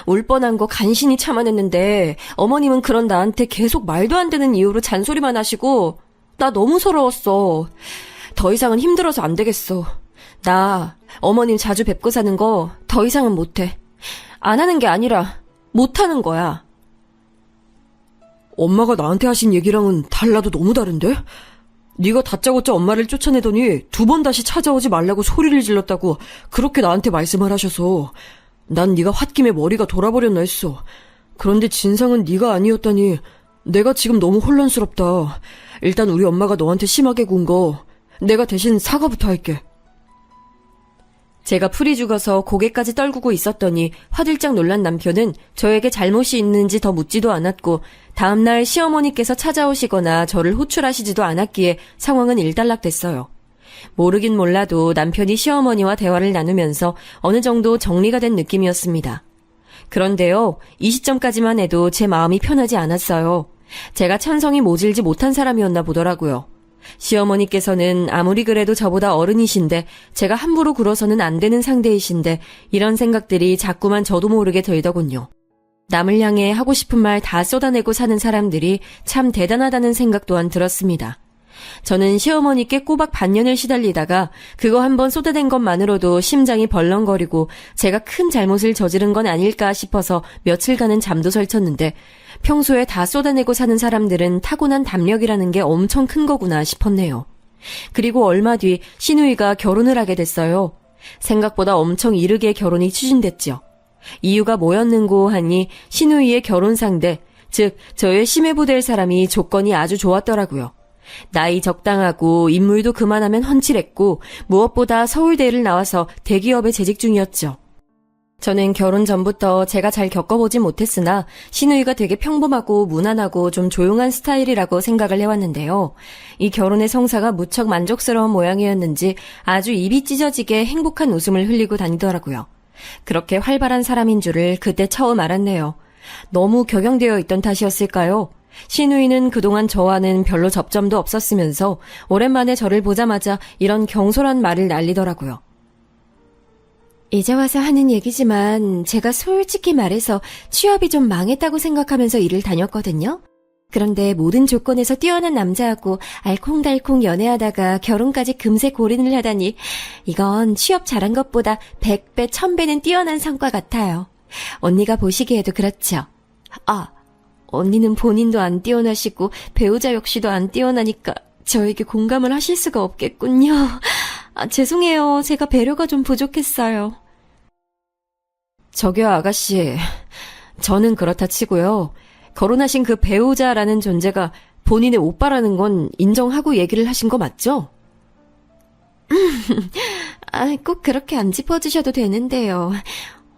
울 뻔한 거 간신히 참아냈는데 어머님은 그런 나한테 계속 말도 안 되는 이유로 잔소리만 하시고 나 너무 서러웠어. 더 이상은 힘들어서 안 되겠어. 나 어머님 자주 뵙고 사는 거 더 이상은 못해. 안 하는 게 아니라 못하는 거야. 엄마가 나한테 하신 얘기랑은 달라도 너무 다른데? 네가 다짜고짜 엄마를 쫓아내더니 2번 다시 찾아오지 말라고 소리를 질렀다고 그렇게 나한테 말씀을 하셔서 난 네가 홧김에 머리가 돌아버렸나 했어. 그런데 진상은 네가 아니었다니 내가 지금 너무 혼란스럽다. 일단 우리 엄마가 너한테 심하게 군 거 내가 대신 사과부터 할게. 제가 풀이 죽어서 고개까지 떨구고 있었더니 화들짝 놀란 남편은 저에게 잘못이 있는지 더 묻지도 않았고 다음날 시어머니께서 찾아오시거나 저를 호출하시지도 않았기에 상황은 일단락됐어요. 모르긴 몰라도 남편이 시어머니와 대화를 나누면서 어느 정도 정리가 된 느낌이었습니다. 그런데요, 이 시점까지만 해도 제 마음이 편하지 않았어요. 제가 천성이 모질지 못한 사람이었나 보더라고요. 시어머니께서는 아무리 그래도 저보다 어른이신데 제가 함부로 굴어서는 안 되는 상대이신데 이런 생각들이 자꾸만 저도 모르게 들더군요. 남을 향해 하고 싶은 말 다 쏟아내고 사는 사람들이 참 대단하다는 생각 또한 들었습니다. 저는 시어머니께 꼬박 반년을 시달리다가 그거 한번 쏟아낸 것만으로도 심장이 벌렁거리고 제가 큰 잘못을 저지른 건 아닐까 싶어서 며칠간은 잠도 설쳤는데 평소에 다 쏟아내고 사는 사람들은 타고난 담력이라는 게 엄청 큰 거구나 싶었네요. 그리고 얼마 뒤 시누이가 결혼을 하게 됐어요. 생각보다 엄청 이르게 결혼이 추진됐죠. 이유가 뭐였는고 하니 시누이의 결혼 상대, 즉 저의 시매부 될 사람이 조건이 아주 좋았더라고요. 나이 적당하고 인물도 그만하면 훤칠했고 무엇보다 서울대를 나와서 대기업에 재직 중이었죠. 저는 결혼 전부터 제가 잘 겪어보지 못했으나 시누이가 되게 평범하고 무난하고 좀 조용한 스타일이라고 생각을 해왔는데요. 이 결혼의 성사가 무척 만족스러운 모양이었는지 아주 입이 찢어지게 행복한 웃음을 흘리고 다니더라고요. 그렇게 활발한 사람인 줄을 그때 처음 알았네요. 너무 격양되어 있던 탓이었을까요? 시누이는 그동안 저와는 별로 접점도 없었으면서 오랜만에 저를 보자마자 이런 경솔한 말을 날리더라고요. 이제 와서 하는 얘기지만 제가 솔직히 말해서 취업이 좀 망했다고 생각하면서 일을 다녔거든요. 그런데 모든 조건에서 뛰어난 남자하고 알콩달콩 연애하다가 결혼까지 금세 골인을 하다니 이건 취업 잘한 것보다 100배, 1000배는 뛰어난 성과 같아요. 언니가 보시기에도 그렇죠? 언니는 본인도 안 뛰어나시고 배우자 역시도 안 뛰어나니까 저에게 공감을 하실 수가 없겠군요. 죄송해요. 제가 배려가 좀 부족했어요. 저기요, 아가씨. 저는 그렇다 치고요. 결혼하신 그 배우자라는 존재가 본인의 오빠라는 건 인정하고 얘기를 하신 거 맞죠? 꼭 그렇게 안 짚어주셔도 되는데요.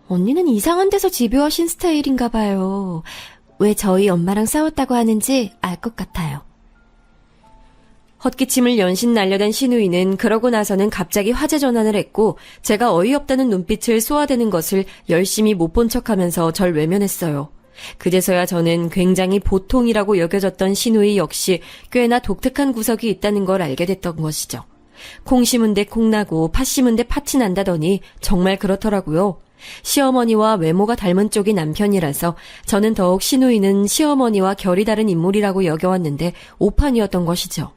언니는 이상한 데서 집요하신 스타일인가 봐요. 왜 저희 엄마랑 싸웠다고 하는지 알 것 같아요. 헛기침을 연신 날려댄 시누이는 그러고 나서는 갑자기 화제 전환을 했고 제가 어이없다는 눈빛을 쏘아대는 것을 열심히 못 본 척하면서 절 외면했어요. 그제서야 저는 굉장히 보통이라고 여겨졌던 시누이 역시 꽤나 독특한 구석이 있다는 걸 알게 됐던 것이죠. 콩 심은 데 콩 나고 팥 심은 데 팥이 난다더니 정말 그렇더라고요. 시어머니와 외모가 닮은 쪽이 남편이라서 저는 더욱 시누이는 시어머니와 결이 다른 인물이라고 여겨왔는데 오판이었던 것이죠.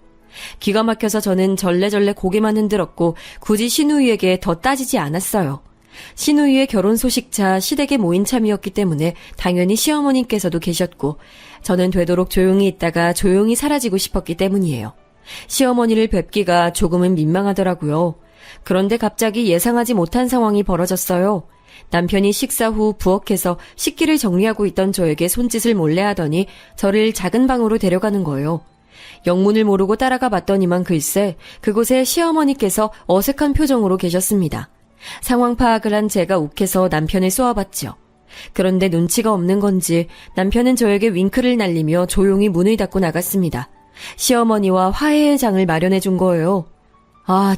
기가 막혀서 저는 절레절레 고개만 흔들었고 굳이 시누이에게 더 따지지 않았어요. 시누이의 결혼 소식차 시댁에 모인 참이었기 때문에 당연히 시어머님께서도 계셨고 저는 되도록 조용히 있다가 조용히 사라지고 싶었기 때문이에요. 시어머니를 뵙기가 조금은 민망하더라고요. 그런데 갑자기 예상하지 못한 상황이 벌어졌어요. 남편이 식사 후 부엌에서 식기를 정리하고 있던 저에게 손짓을 몰래 하더니 저를 작은 방으로 데려가는 거예요. 영문을 모르고 따라가 봤더니만 글쎄 그곳에 시어머니께서 어색한 표정으로 계셨습니다. 상황 파악을 한 제가 욱해서 남편을 쏘아봤죠. 그런데 눈치가 없는 건지 남편은 저에게 윙크를 날리며 조용히 문을 닫고 나갔습니다. 시어머니와 화해의 장을 마련해 준 거예요.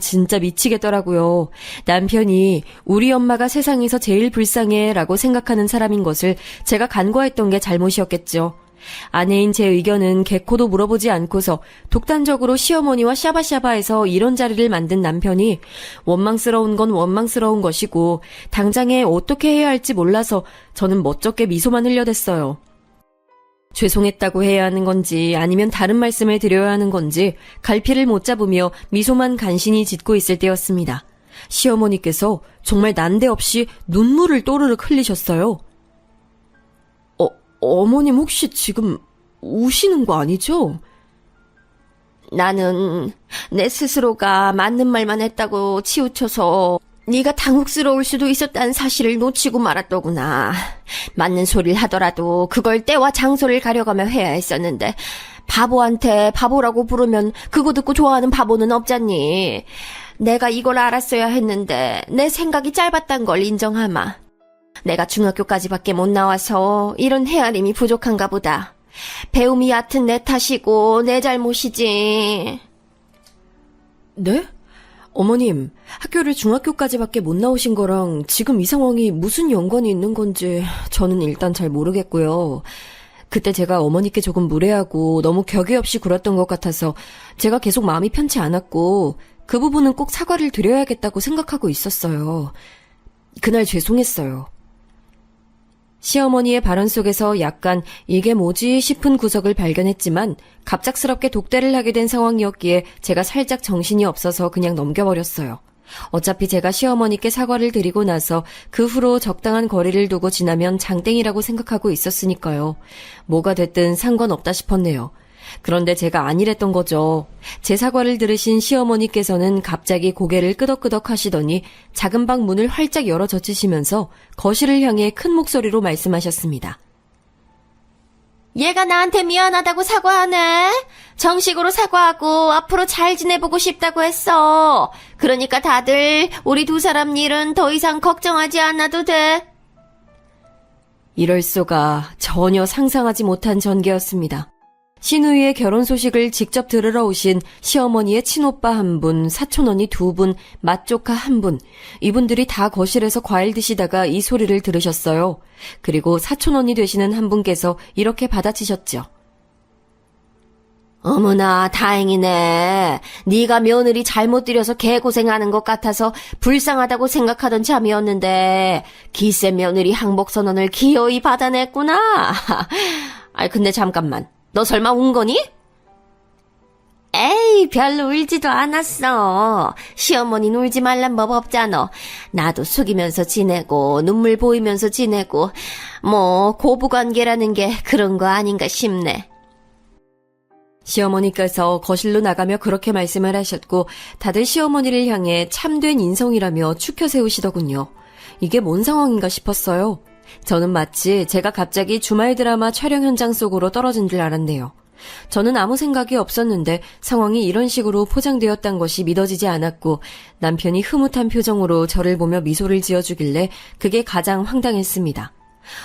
진짜 미치겠더라고요. 남편이 우리 엄마가 세상에서 제일 불쌍해 라고 생각하는 사람인 것을 제가 간과했던 게 잘못이었겠죠. 아내인 제 의견은 개코도 물어보지 않고서 독단적으로 시어머니와 샤바샤바해서 이런 자리를 만든 남편이 원망스러운 건 원망스러운 것이고 당장에 어떻게 해야 할지 몰라서 저는 멋쩍게 미소만 흘려댔어요. 죄송했다고 해야 하는 건지 아니면 다른 말씀을 드려야 하는 건지 갈피를 못 잡으며 미소만 간신히 짓고 있을 때였습니다. 시어머니께서 정말 난데없이 눈물을 또르륵 흘리셨어요. 어머님 혹시 지금 우시는 거 아니죠? 나는 내 스스로가 맞는 말만 했다고 치우쳐서 네가 당혹스러울 수도 있었다는 사실을 놓치고 말았더구나. 맞는 소리를 하더라도 그걸 때와 장소를 가려가며 해야 했었는데 바보한테 바보라고 부르면 그거 듣고 좋아하는 바보는 없잖니. 내가 이걸 알았어야 했는데 내 생각이 짧았단 걸 인정하마. 내가 중학교까지밖에 못 나와서 이런 헤아림이 부족한가 보다. 배움이 얕은 내 탓이고 내 잘못이지. 네? 어머님, 학교를 중학교까지밖에 못 나오신 거랑 지금 이 상황이 무슨 연관이 있는 건지 저는 일단 잘 모르겠고요. 그때 제가 어머니께 조금 무례하고 너무 격의 없이 굴었던 것 같아서 제가 계속 마음이 편치 않았고 그 부분은 꼭 사과를 드려야겠다고 생각하고 있었어요. 그날 죄송했어요. 시어머니의 발언 속에서 약간 이게 뭐지 싶은 구석을 발견했지만 갑작스럽게 독대를 하게 된 상황이었기에 제가 살짝 정신이 없어서 그냥 넘겨버렸어요. 어차피 제가 시어머니께 사과를 드리고 나서 그 후로 적당한 거리를 두고 지나면 장땡이라고 생각하고 있었으니까요. 뭐가 됐든 상관없다 싶었네요. 그런데 제가 아니랬던 거죠. 제 사과를 들으신 시어머니께서는 갑자기 고개를 끄덕끄덕 하시더니 작은 방 문을 활짝 열어 젖히시면서 거실을 향해 큰 목소리로 말씀하셨습니다. 얘가 나한테 미안하다고 사과하네. 정식으로 사과하고 앞으로 잘 지내보고 싶다고 했어. 그러니까 다들 우리 두 사람 일은 더 이상 걱정하지 않아도 돼. 이럴 수가 전혀 상상하지 못한 전개였습니다. 신우이의 결혼 소식을 직접 들으러 오신 시어머니의 친오빠 한 분, 사촌언니 두 분, 맏조카 한 분, 이분들이 다 거실에서 과일 드시다가 이 소리를 들으셨어요. 그리고 사촌언니 되시는 한 분께서 이렇게 받아치셨죠. 어머나 다행이네. 네가 며느리 잘못 들여서 개고생하는 것 같아서 불쌍하다고 생각하던 참이었는데 기세 며느리 항복선언을 기어이 받아냈구나. 아이 근데 잠깐만. 너 설마 운 거니? 에이, 별로 울지도 않았어. 시어머니는 울지 말란 법 없잖아. 나도 숙이면서 지내고 눈물 보이면서 지내고 뭐 고부관계라는 게 그런 거 아닌가 싶네. 시어머니께서 거실로 나가며 그렇게 말씀을 하셨고 다들 시어머니를 향해 참된 인성이라며 추켜 세우시더군요. 이게 뭔 상황인가 싶었어요. 저는 마치 제가 갑자기 주말 드라마 촬영 현장 속으로 떨어진 줄 알았네요. 저는 아무 생각이 없었는데 상황이 이런 식으로 포장되었단 것이 믿어지지 않았고 남편이 흐뭇한 표정으로 저를 보며 미소를 지어주길래 그게 가장 황당했습니다.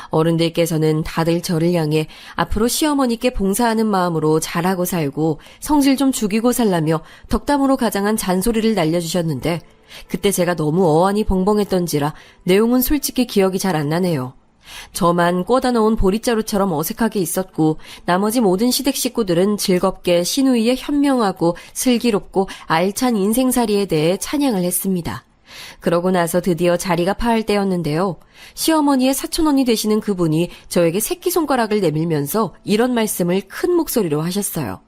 어른들께서는 다들 저를 향해 앞으로 시어머니께 봉사하는 마음으로 잘하고 살고 성질 좀 죽이고 살라며 덕담으로 가장한 잔소리를 날려주셨는데 그때 제가 너무 어안이 벙벙했던지라 내용은 솔직히 기억이 잘 안 나네요. 저만 꽂아 넣은 보릿자루처럼 어색하게 있었고 나머지 모든 시댁 식구들은 즐겁게 시누이의 현명하고 슬기롭고 알찬 인생살이에 대해 찬양을 했습니다. 그러고 나서 드디어 자리가 파할 때였는데요. 시어머니의 사촌언니 되시는 그분이 저에게 새끼손가락을 내밀면서 이런 말씀을 큰 목소리로 하셨어요.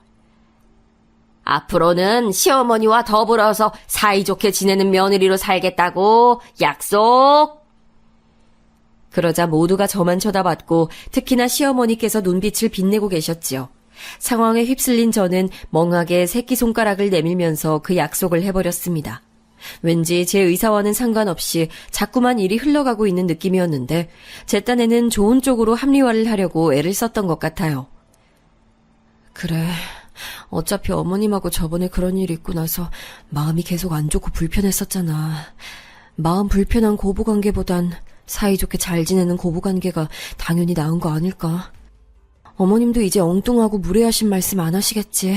앞으로는 시어머니와 더불어서 사이좋게 지내는 며느리로 살겠다고 약속! 그러자 모두가 저만 쳐다봤고 특히나 시어머니께서 눈빛을 빛내고 계셨지요. 상황에 휩쓸린 저는 멍하게 새끼손가락을 내밀면서 그 약속을 해버렸습니다. 왠지 제 의사와는 상관없이 자꾸만 일이 흘러가고 있는 느낌이었는데 제 딴에는 좋은 쪽으로 합리화를 하려고 애를 썼던 것 같아요. 그래, 어차피 어머님하고 저번에 그런 일이 있고 나서 마음이 계속 안 좋고 불편했었잖아. 마음 불편한 고부관계보단 사이좋게 잘 지내는 고부관계가 당연히 나은 거 아닐까. 어머님도 이제 엉뚱하고 무례하신 말씀 안 하시겠지.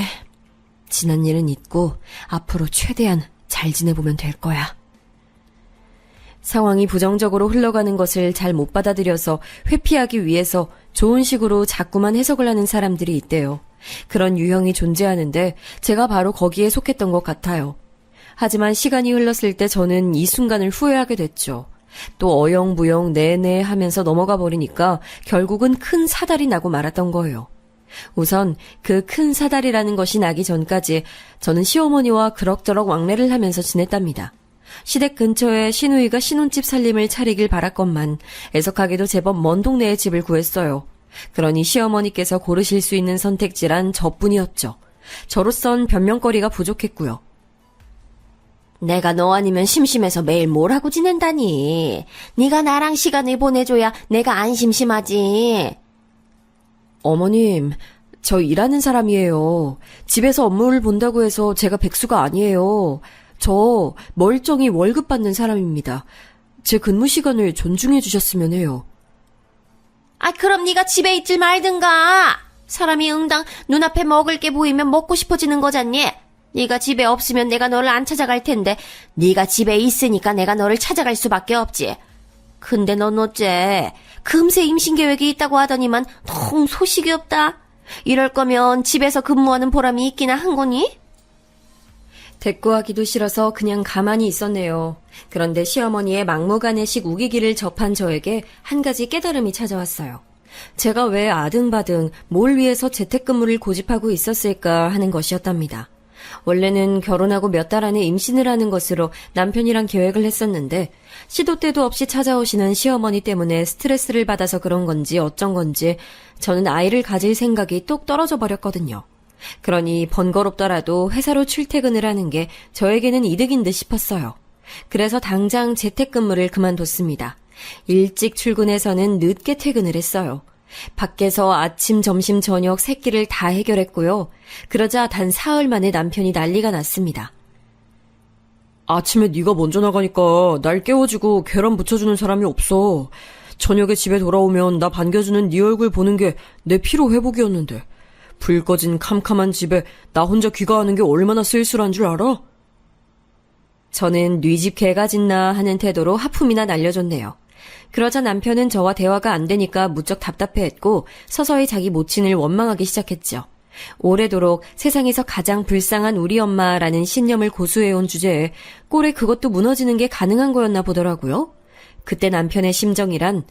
지난 일은 잊고 앞으로 최대한 잘 지내보면 될 거야. 상황이 부정적으로 흘러가는 것을 잘 못 받아들여서 회피하기 위해서 좋은 식으로 자꾸만 해석을 하는 사람들이 있대요. 그런 유형이 존재하는데 제가 바로 거기에 속했던 것 같아요. 하지만 시간이 흘렀을 때 저는 이 순간을 후회하게 됐죠. 또 어영부영 네네 하면서 넘어가 버리니까 결국은 큰 사달이 나고 말았던 거예요. 우선 그 큰 사달이라는 것이 나기 전까지 저는 시어머니와 그럭저럭 왕래를 하면서 지냈답니다. 시댁 근처에 시누이가 신혼집 살림을 차리길 바랐건만 애석하게도 제법 먼 동네에 집을 구했어요. 그러니 시어머니께서 고르실 수 있는 선택지란 저뿐이었죠. 저로선 변명거리가 부족했고요. 내가 너 아니면 심심해서 매일 뭘 하고 지낸다니. 네가 나랑 시간을 보내줘야 내가 안 심심하지. 어머님, 저 일하는 사람이에요. 집에서 업무를 본다고 해서 제가 백수가 아니에요. 저 멀쩡히 월급 받는 사람입니다. 제 근무 시간을 존중해 주셨으면 해요. 그럼 네가 집에 있질 말든가. 사람이 응당 눈앞에 먹을 게 보이면 먹고 싶어지는 거잖니. 네가 집에 없으면 내가 너를 안 찾아갈 텐데 네가 집에 있으니까 내가 너를 찾아갈 수밖에 없지. 근데 넌 어째 금세 임신 계획이 있다고 하더니만 통 소식이 없다. 이럴 거면 집에서 근무하는 보람이 있기나 한 거니? 대꾸하기도 싫어서 그냥 가만히 있었네요. 그런데 시어머니의 막무가내식 우기기를 접한 저에게 한 가지 깨달음이 찾아왔어요. 제가 왜 아등바등 뭘 위해서 재택근무를 고집하고 있었을까 하는 것이었답니다. 원래는 결혼하고 몇 달 안에 임신을 하는 것으로 남편이랑 계획을 했었는데 시도 때도 없이 찾아오시는 시어머니 때문에 스트레스를 받아서 그런 건지 어쩐 건지 저는 아이를 가질 생각이 뚝 떨어져 버렸거든요. 그러니 번거롭더라도 회사로 출퇴근을 하는 게 저에게는 이득인 듯 싶었어요. 그래서 당장 재택근무를 그만뒀습니다. 일찍 출근해서는 늦게 퇴근을 했어요. 밖에서 아침, 점심, 저녁 세 끼를 다 해결했고요. 그러자 단 사흘 만에 남편이 난리가 났습니다. 아침에 네가 먼저 나가니까 날 깨워주고 계란 부쳐주는 사람이 없어. 저녁에 집에 돌아오면 나 반겨주는 네 얼굴 보는 게 내 피로 회복이었는데 불 꺼진 캄캄한 집에 나 혼자 귀가하는 게 얼마나 쓸쓸한 줄 알아? 저는 네 집 개가 짖나 하는 태도로 하품이나 날려줬네요. 그러자 남편은 저와 대화가 안 되니까 무척 답답해했고 서서히 자기 모친을 원망하기 시작했죠. 오래도록 세상에서 가장 불쌍한 우리 엄마라는 신념을 고수해온 주제에 꼴에 그것도 무너지는 게 가능한 거였나 보더라고요. 그때 남편의 심정이란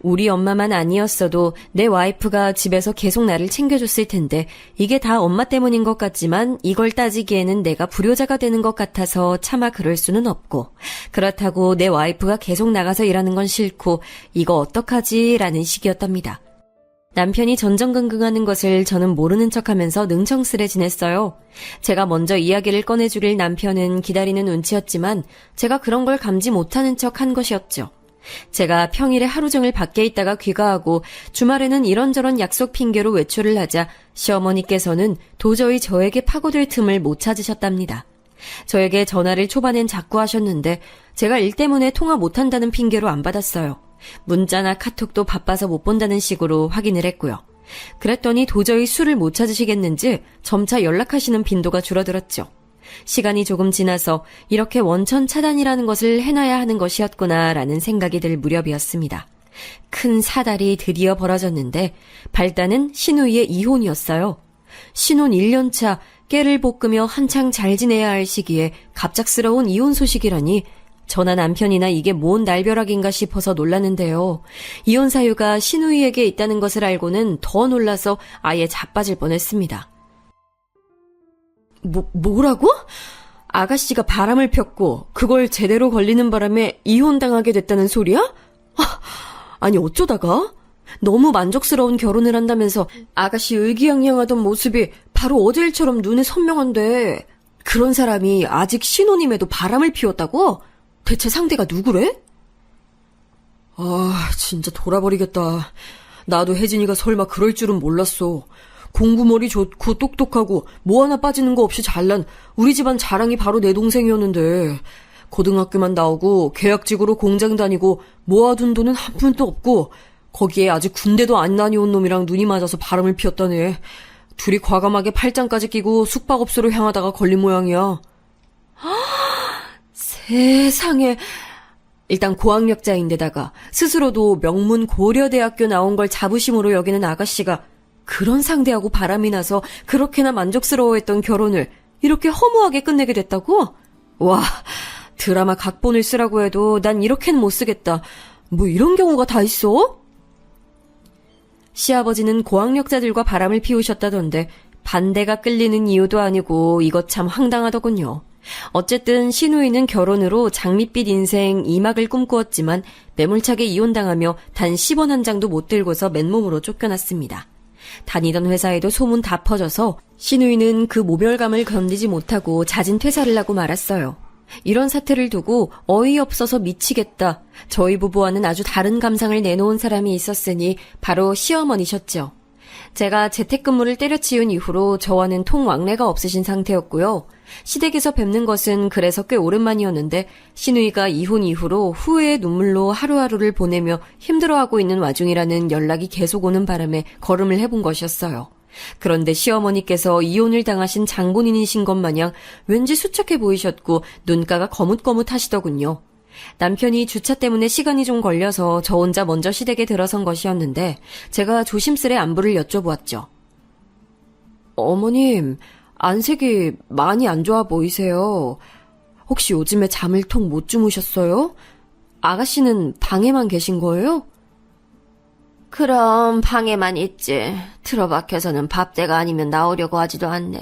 우리 엄마만 아니었어도 내 와이프가 집에서 계속 나를 챙겨줬을 텐데 이게 다 엄마 때문인 것 같지만 이걸 따지기에는 내가 불효자가 되는 것 같아서 차마 그럴 수는 없고 그렇다고 내 와이프가 계속 나가서 일하는 건 싫고 이거 어떡하지? 라는 식이었답니다. 남편이 전전긍긍하는 것을 저는 모르는 척하면서 능청스레 지냈어요. 제가 먼저 이야기를 꺼내주길 남편은 기다리는 눈치였지만 제가 그런 걸 감지 못하는 척 한 것이었죠. 제가 평일에 하루 종일 밖에 있다가 귀가하고 주말에는 이런저런 약속 핑계로 외출을 하자 시어머니께서는 도저히 저에게 파고들 틈을 못 찾으셨답니다. 저에게 전화를 초반엔 자꾸 하셨는데 제가 일 때문에 통화 못한다는 핑계로 안 받았어요. 문자나 카톡도 바빠서 못 본다는 식으로 확인을 했고요. 그랬더니 도저히 수를 못 찾으시겠는지 점차 연락하시는 빈도가 줄어들었죠. 시간이 조금 지나서 이렇게 원천 차단이라는 것을 해놔야 하는 것이었구나라는 생각이 들 무렵이었습니다. 큰 사달이 드디어 벌어졌는데 발단은 신우이의 이혼이었어요. 신혼 1년차 깨를 볶으며 한창 잘 지내야 할 시기에 갑작스러운 이혼 소식이라니 저나 남편이나 이게 뭔 날벼락인가 싶어서 놀랐는데요. 이혼 사유가 신우이에게 있다는 것을 알고는 더 놀라서 아예 자빠질 뻔했습니다. 뭐라고? 아가씨가 바람을 폈고 그걸 제대로 걸리는 바람에 이혼당하게 됐다는 소리야? 아니 어쩌다가? 너무 만족스러운 결혼을 한다면서 아가씨 의기양양하던 모습이 바로 어제일처럼 눈에 선명한데 그런 사람이 아직 신혼임에도 바람을 피웠다고? 대체 상대가 누구래? 진짜 돌아버리겠다. 나도 혜진이가 설마 그럴 줄은 몰랐어. 공부머리 좋고 똑똑하고 뭐 하나 빠지는 거 없이 잘난 우리 집안 자랑이 바로 내 동생이었는데 고등학교만 나오고 계약직으로 공장 다니고 모아둔 돈은 한 푼도 없고 거기에 아직 군대도 안 다녀온 놈이랑 눈이 맞아서 바람을 피웠다네. 둘이 과감하게 팔짱까지 끼고 숙박업소로 향하다가 걸린 모양이야. 세상에. 일단 고학력자인데다가 스스로도 명문 고려대학교 나온 걸 자부심으로 여기는 아가씨가 그런 상대하고 바람이 나서 그렇게나 만족스러워했던 결혼을 이렇게 허무하게 끝내게 됐다고? 와, 드라마 각본을 쓰라고 해도 난 이렇게는 못 쓰겠다. 뭐 이런 경우가 다 있어? 시아버지는 고학력자들과 바람을 피우셨다던데 반대가 끌리는 이유도 아니고 이것 참 황당하더군요. 어쨌든 신우이는 결혼으로 장밋빛 인생 2막을 꿈꾸었지만 매몰차게 이혼당하며 단 10원 한 장도 못 들고서 맨몸으로 쫓겨났습니다. 다니던 회사에도 소문 다 퍼져서 신우이는 그 모멸감을 견디지 못하고 자진 퇴사를 하고 말았어요. 이런 사태를 두고 어이없어서 미치겠다. 저희 부부와는 아주 다른 감상을 내놓은 사람이 있었으니 바로 시어머니셨죠. 제가 재택근무를 때려치운 이후로 저와는 통왕래가 없으신 상태였고요. 시댁에서 뵙는 것은 그래서 꽤 오랜만이었는데 시누이가 이혼 이후로 후회의 눈물로 하루하루를 보내며 힘들어하고 있는 와중이라는 연락이 계속 오는 바람에 걸음을 해본 것이었어요. 그런데 시어머니께서 이혼을 당하신 장본인이신 것 마냥 왠지 수척해 보이셨고 눈가가 거뭇거뭇하시더군요. 남편이 주차 때문에 시간이 좀 걸려서 저 혼자 먼저 시댁에 들어선 것이었는데 제가 조심스레 안부를 여쭤보았죠. 어머님, 안색이 많이 안 좋아 보이세요. 혹시 요즘에 잠을 통 못 주무셨어요? 아가씨는 방에만 계신 거예요? 그럼 방에만 있지. 틀어박혀서는 밥때가 아니면 나오려고 하지도 않네.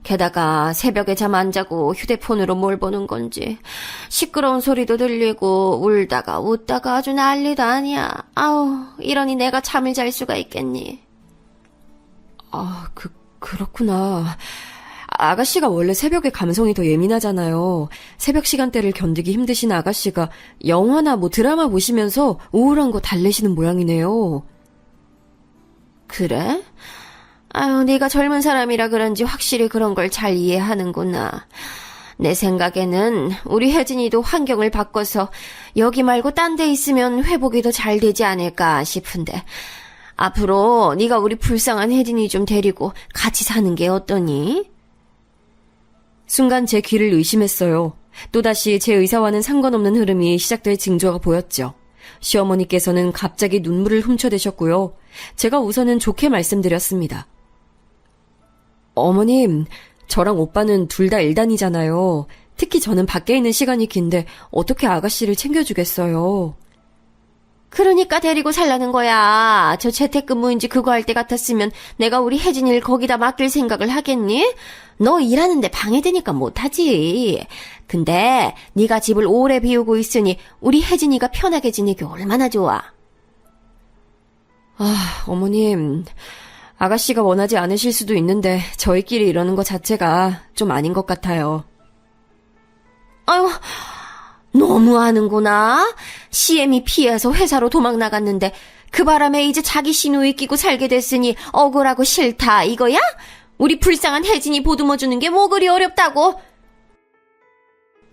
게다가 새벽에 잠 안 자고 휴대폰으로 뭘 보는 건지 시끄러운 소리도 들리고 울다가 웃다가 아주 난리도 아니야. 아우, 이러니 내가 잠을 잘 수가 있겠니? 그렇구나. 아가씨가 원래 새벽에 감성이 더 예민하잖아요. 새벽 시간대를 견디기 힘드신 아가씨가 영화나 드라마 보시면서 우울한 거 달래시는 모양이네요. 그래? 아유, 네가 젊은 사람이라 그런지 확실히 그런 걸 잘 이해하는구나. 내 생각에는 우리 혜진이도 환경을 바꿔서 여기 말고 딴 데 있으면 회복이 더 잘 되지 않을까 싶은데 앞으로 네가 우리 불쌍한 혜진이 좀 데리고 같이 사는 게 어떠니? 순간 제 귀를 의심했어요. 또다시 제 의사와는 상관없는 흐름이 시작될 징조가 보였죠. 시어머니께서는 갑자기 눈물을 훔쳐대셨고요. 제가 우선은 좋게 말씀드렸습니다. 어머님, 저랑 오빠는 둘 다 일단이잖아요. 특히 저는 밖에 있는 시간이 긴데 어떻게 아가씨를 챙겨주겠어요. 그러니까 데리고 살라는 거야. 저 재택근무인지 그거 할 때 같았으면 내가 우리 혜진이를 거기다 맡길 생각을 하겠니? 너 일하는데 방해되니까 못하지. 근데 네가 집을 오래 비우고 있으니 우리 혜진이가 편하게 지내기 얼마나 좋아. 어머님, 아가씨가 원하지 않으실 수도 있는데 저희끼리 이러는 것 자체가 좀 아닌 것 같아요. 아유, 너무하는구나. CM이 피해서 회사로 도망 나갔는데 그 바람에 이제 자기 시누이 끼고 살게 됐으니 억울하고 싫다 이거야? 우리 불쌍한 혜진이 보듬어주는 게 뭐 그리 어렵다고?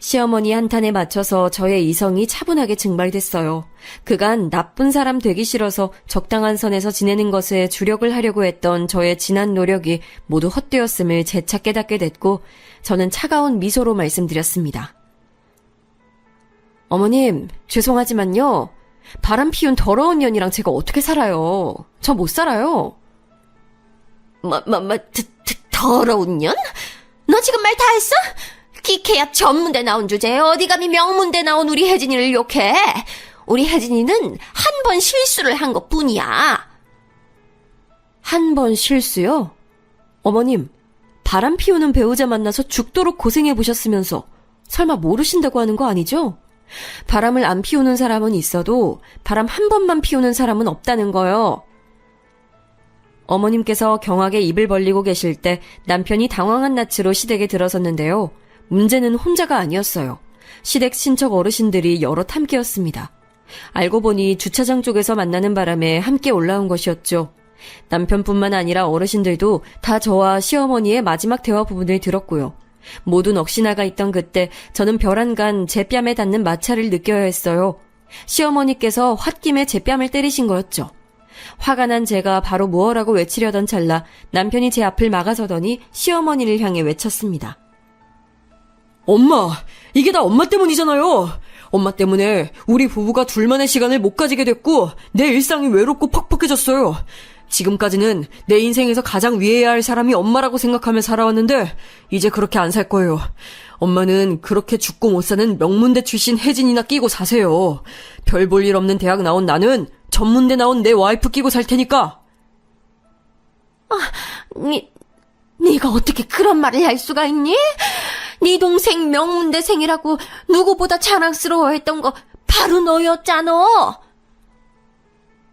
시어머니 한탄에 맞춰서 저의 이성이 차분하게 증발됐어요. 그간 나쁜 사람 되기 싫어서 적당한 선에서 지내는 것에 주력을 하려고 했던 저의 지난 노력이 모두 헛되었음을 재차 깨닫게 됐고 저는 차가운 미소로 말씀드렸습니다. 어머님, 죄송하지만요. 바람 피운 더러운 년이랑 제가 어떻게 살아요? 저 못 살아요. 더러운 년? 너 지금 말 다 했어? 기케야 전문대 나온 주제에 어디 감히 명문대 나온 우리 혜진이를 욕해. 우리 혜진이는 한 번 실수를 한 것뿐이야. 한 번 실수요? 어머님, 바람 피우는 배우자 만나서 죽도록 고생해보셨으면서 설마 모르신다고 하는 거 아니죠? 바람을 안 피우는 사람은 있어도 바람 한 번만 피우는 사람은 없다는 거요. 어머님께서 경악에 입을 벌리고 계실 때 남편이 당황한 낯으로 시댁에 들어섰는데요. 문제는 혼자가 아니었어요. 시댁 친척 어르신들이 여럿 함께였습니다. 알고 보니 주차장 쪽에서 만나는 바람에 함께 올라온 것이었죠. 남편뿐만 아니라 어르신들도 다 저와 시어머니의 마지막 대화 부분을 들었고요. 모두 넋이나가 있던 그때 저는 벼란간 제 뺨에 닿는 마찰을 느껴야 했어요. 시어머니께서 홧김에 제 뺨을 때리신 거였죠. 화가 난 제가 바로 무엇라고 외치려던 찰나 남편이 제 앞을 막아서더니 시어머니를 향해 외쳤습니다. 엄마, 이게 다 엄마 때문이잖아요. 엄마 때문에 우리 부부가 둘만의 시간을 못 가지게 됐고 내 일상이 외롭고 퍽퍽해졌어요. 지금까지는 내 인생에서 가장 위해야 할 사람이 엄마라고 생각하며 살아왔는데 이제 그렇게 안 살 거예요. 엄마는 그렇게 죽고 못 사는 명문대 출신 혜진이나 끼고 사세요. 별 볼 일 없는 대학 나온 나는 전문대 나온 내 와이프 끼고 살 테니까. 네가 어떻게 그런 말을 할 수가 있니? 네 동생 명문대생이라고 누구보다 자랑스러워했던 거 바로 너였잖아.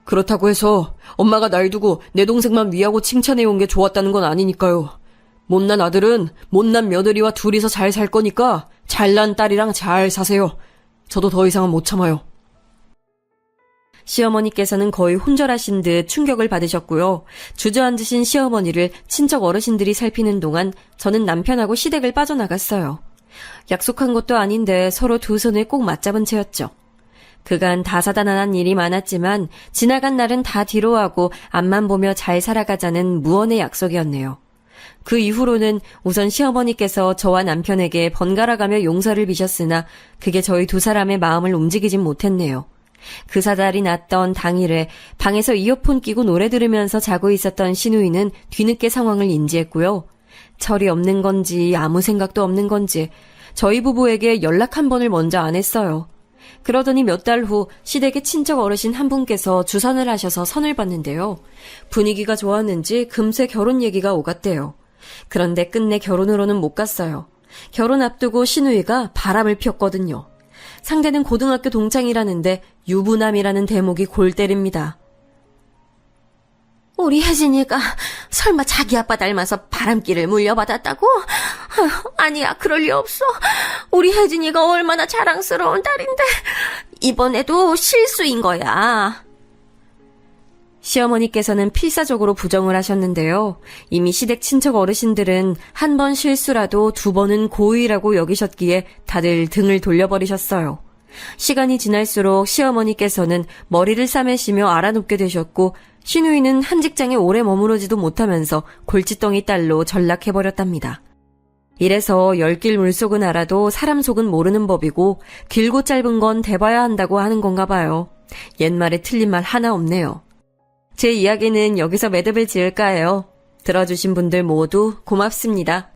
그렇다고 해서 엄마가 날 두고 내 동생만 위하고 칭찬해온 게 좋았다는 건 아니니까요. 못난 아들은 못난 며느리와 둘이서 잘 살 거니까 잘난 딸이랑 잘 사세요. 저도 더 이상은 못 참아요. 시어머니께서는 거의 혼절하신 듯 충격을 받으셨고요. 주저앉으신 시어머니를 친척 어르신들이 살피는 동안 저는 남편하고 시댁을 빠져나갔어요. 약속한 것도 아닌데 서로 두 손을 꼭 맞잡은 채였죠. 그간 다사다난한 일이 많았지만 지나간 날은 다 뒤로하고 앞만 보며 잘 살아가자는 무언의 약속이었네요. 그 이후로는 우선 시어머니께서 저와 남편에게 번갈아가며 용서를 비셨으나 그게 저희 두 사람의 마음을 움직이진 못했네요. 그 사달이 났던 당일에 방에서 이어폰 끼고 노래 들으면서 자고 있었던 시누이는 뒤늦게 상황을 인지했고요. 철이 없는 건지 아무 생각도 없는 건지 저희 부부에게 연락 한 번을 먼저 안 했어요. 그러더니 몇 달 후 시댁의 친척 어르신 한 분께서 주선을 하셔서 선을 봤는데요. 분위기가 좋았는지 금세 결혼 얘기가 오갔대요. 그런데 끝내 결혼으로는 못 갔어요. 결혼 앞두고 시누이가 바람을 피웠거든요. 상대는 고등학교 동창이라는데 유부남이라는 대목이 골 때립니다. 우리 혜진이가 설마 자기 아빠 닮아서 바람기를 물려받았다고? 아니야, 그럴 리 없어. 우리 혜진이가 얼마나 자랑스러운 딸인데 이번에도 실수인 거야. 시어머니께서는 필사적으로 부정을 하셨는데요. 이미 시댁 친척 어르신들은 한 번 실수라도 두 번은 고의라고 여기셨기에 다들 등을 돌려버리셨어요. 시간이 지날수록 시어머니께서는 머리를 싸매시며 알아눕게 되셨고 시누이는 한 직장에 오래 머무르지도 못하면서 골칫덩이 딸로 전락해버렸답니다. 이래서 열길 물속은 알아도 사람 속은 모르는 법이고 길고 짧은 건 대봐야 한다고 하는 건가 봐요. 옛말에 틀린 말 하나 없네요. 제 이야기는 여기서 매듭을 지을까 해요. 들어주신 분들 모두 고맙습니다.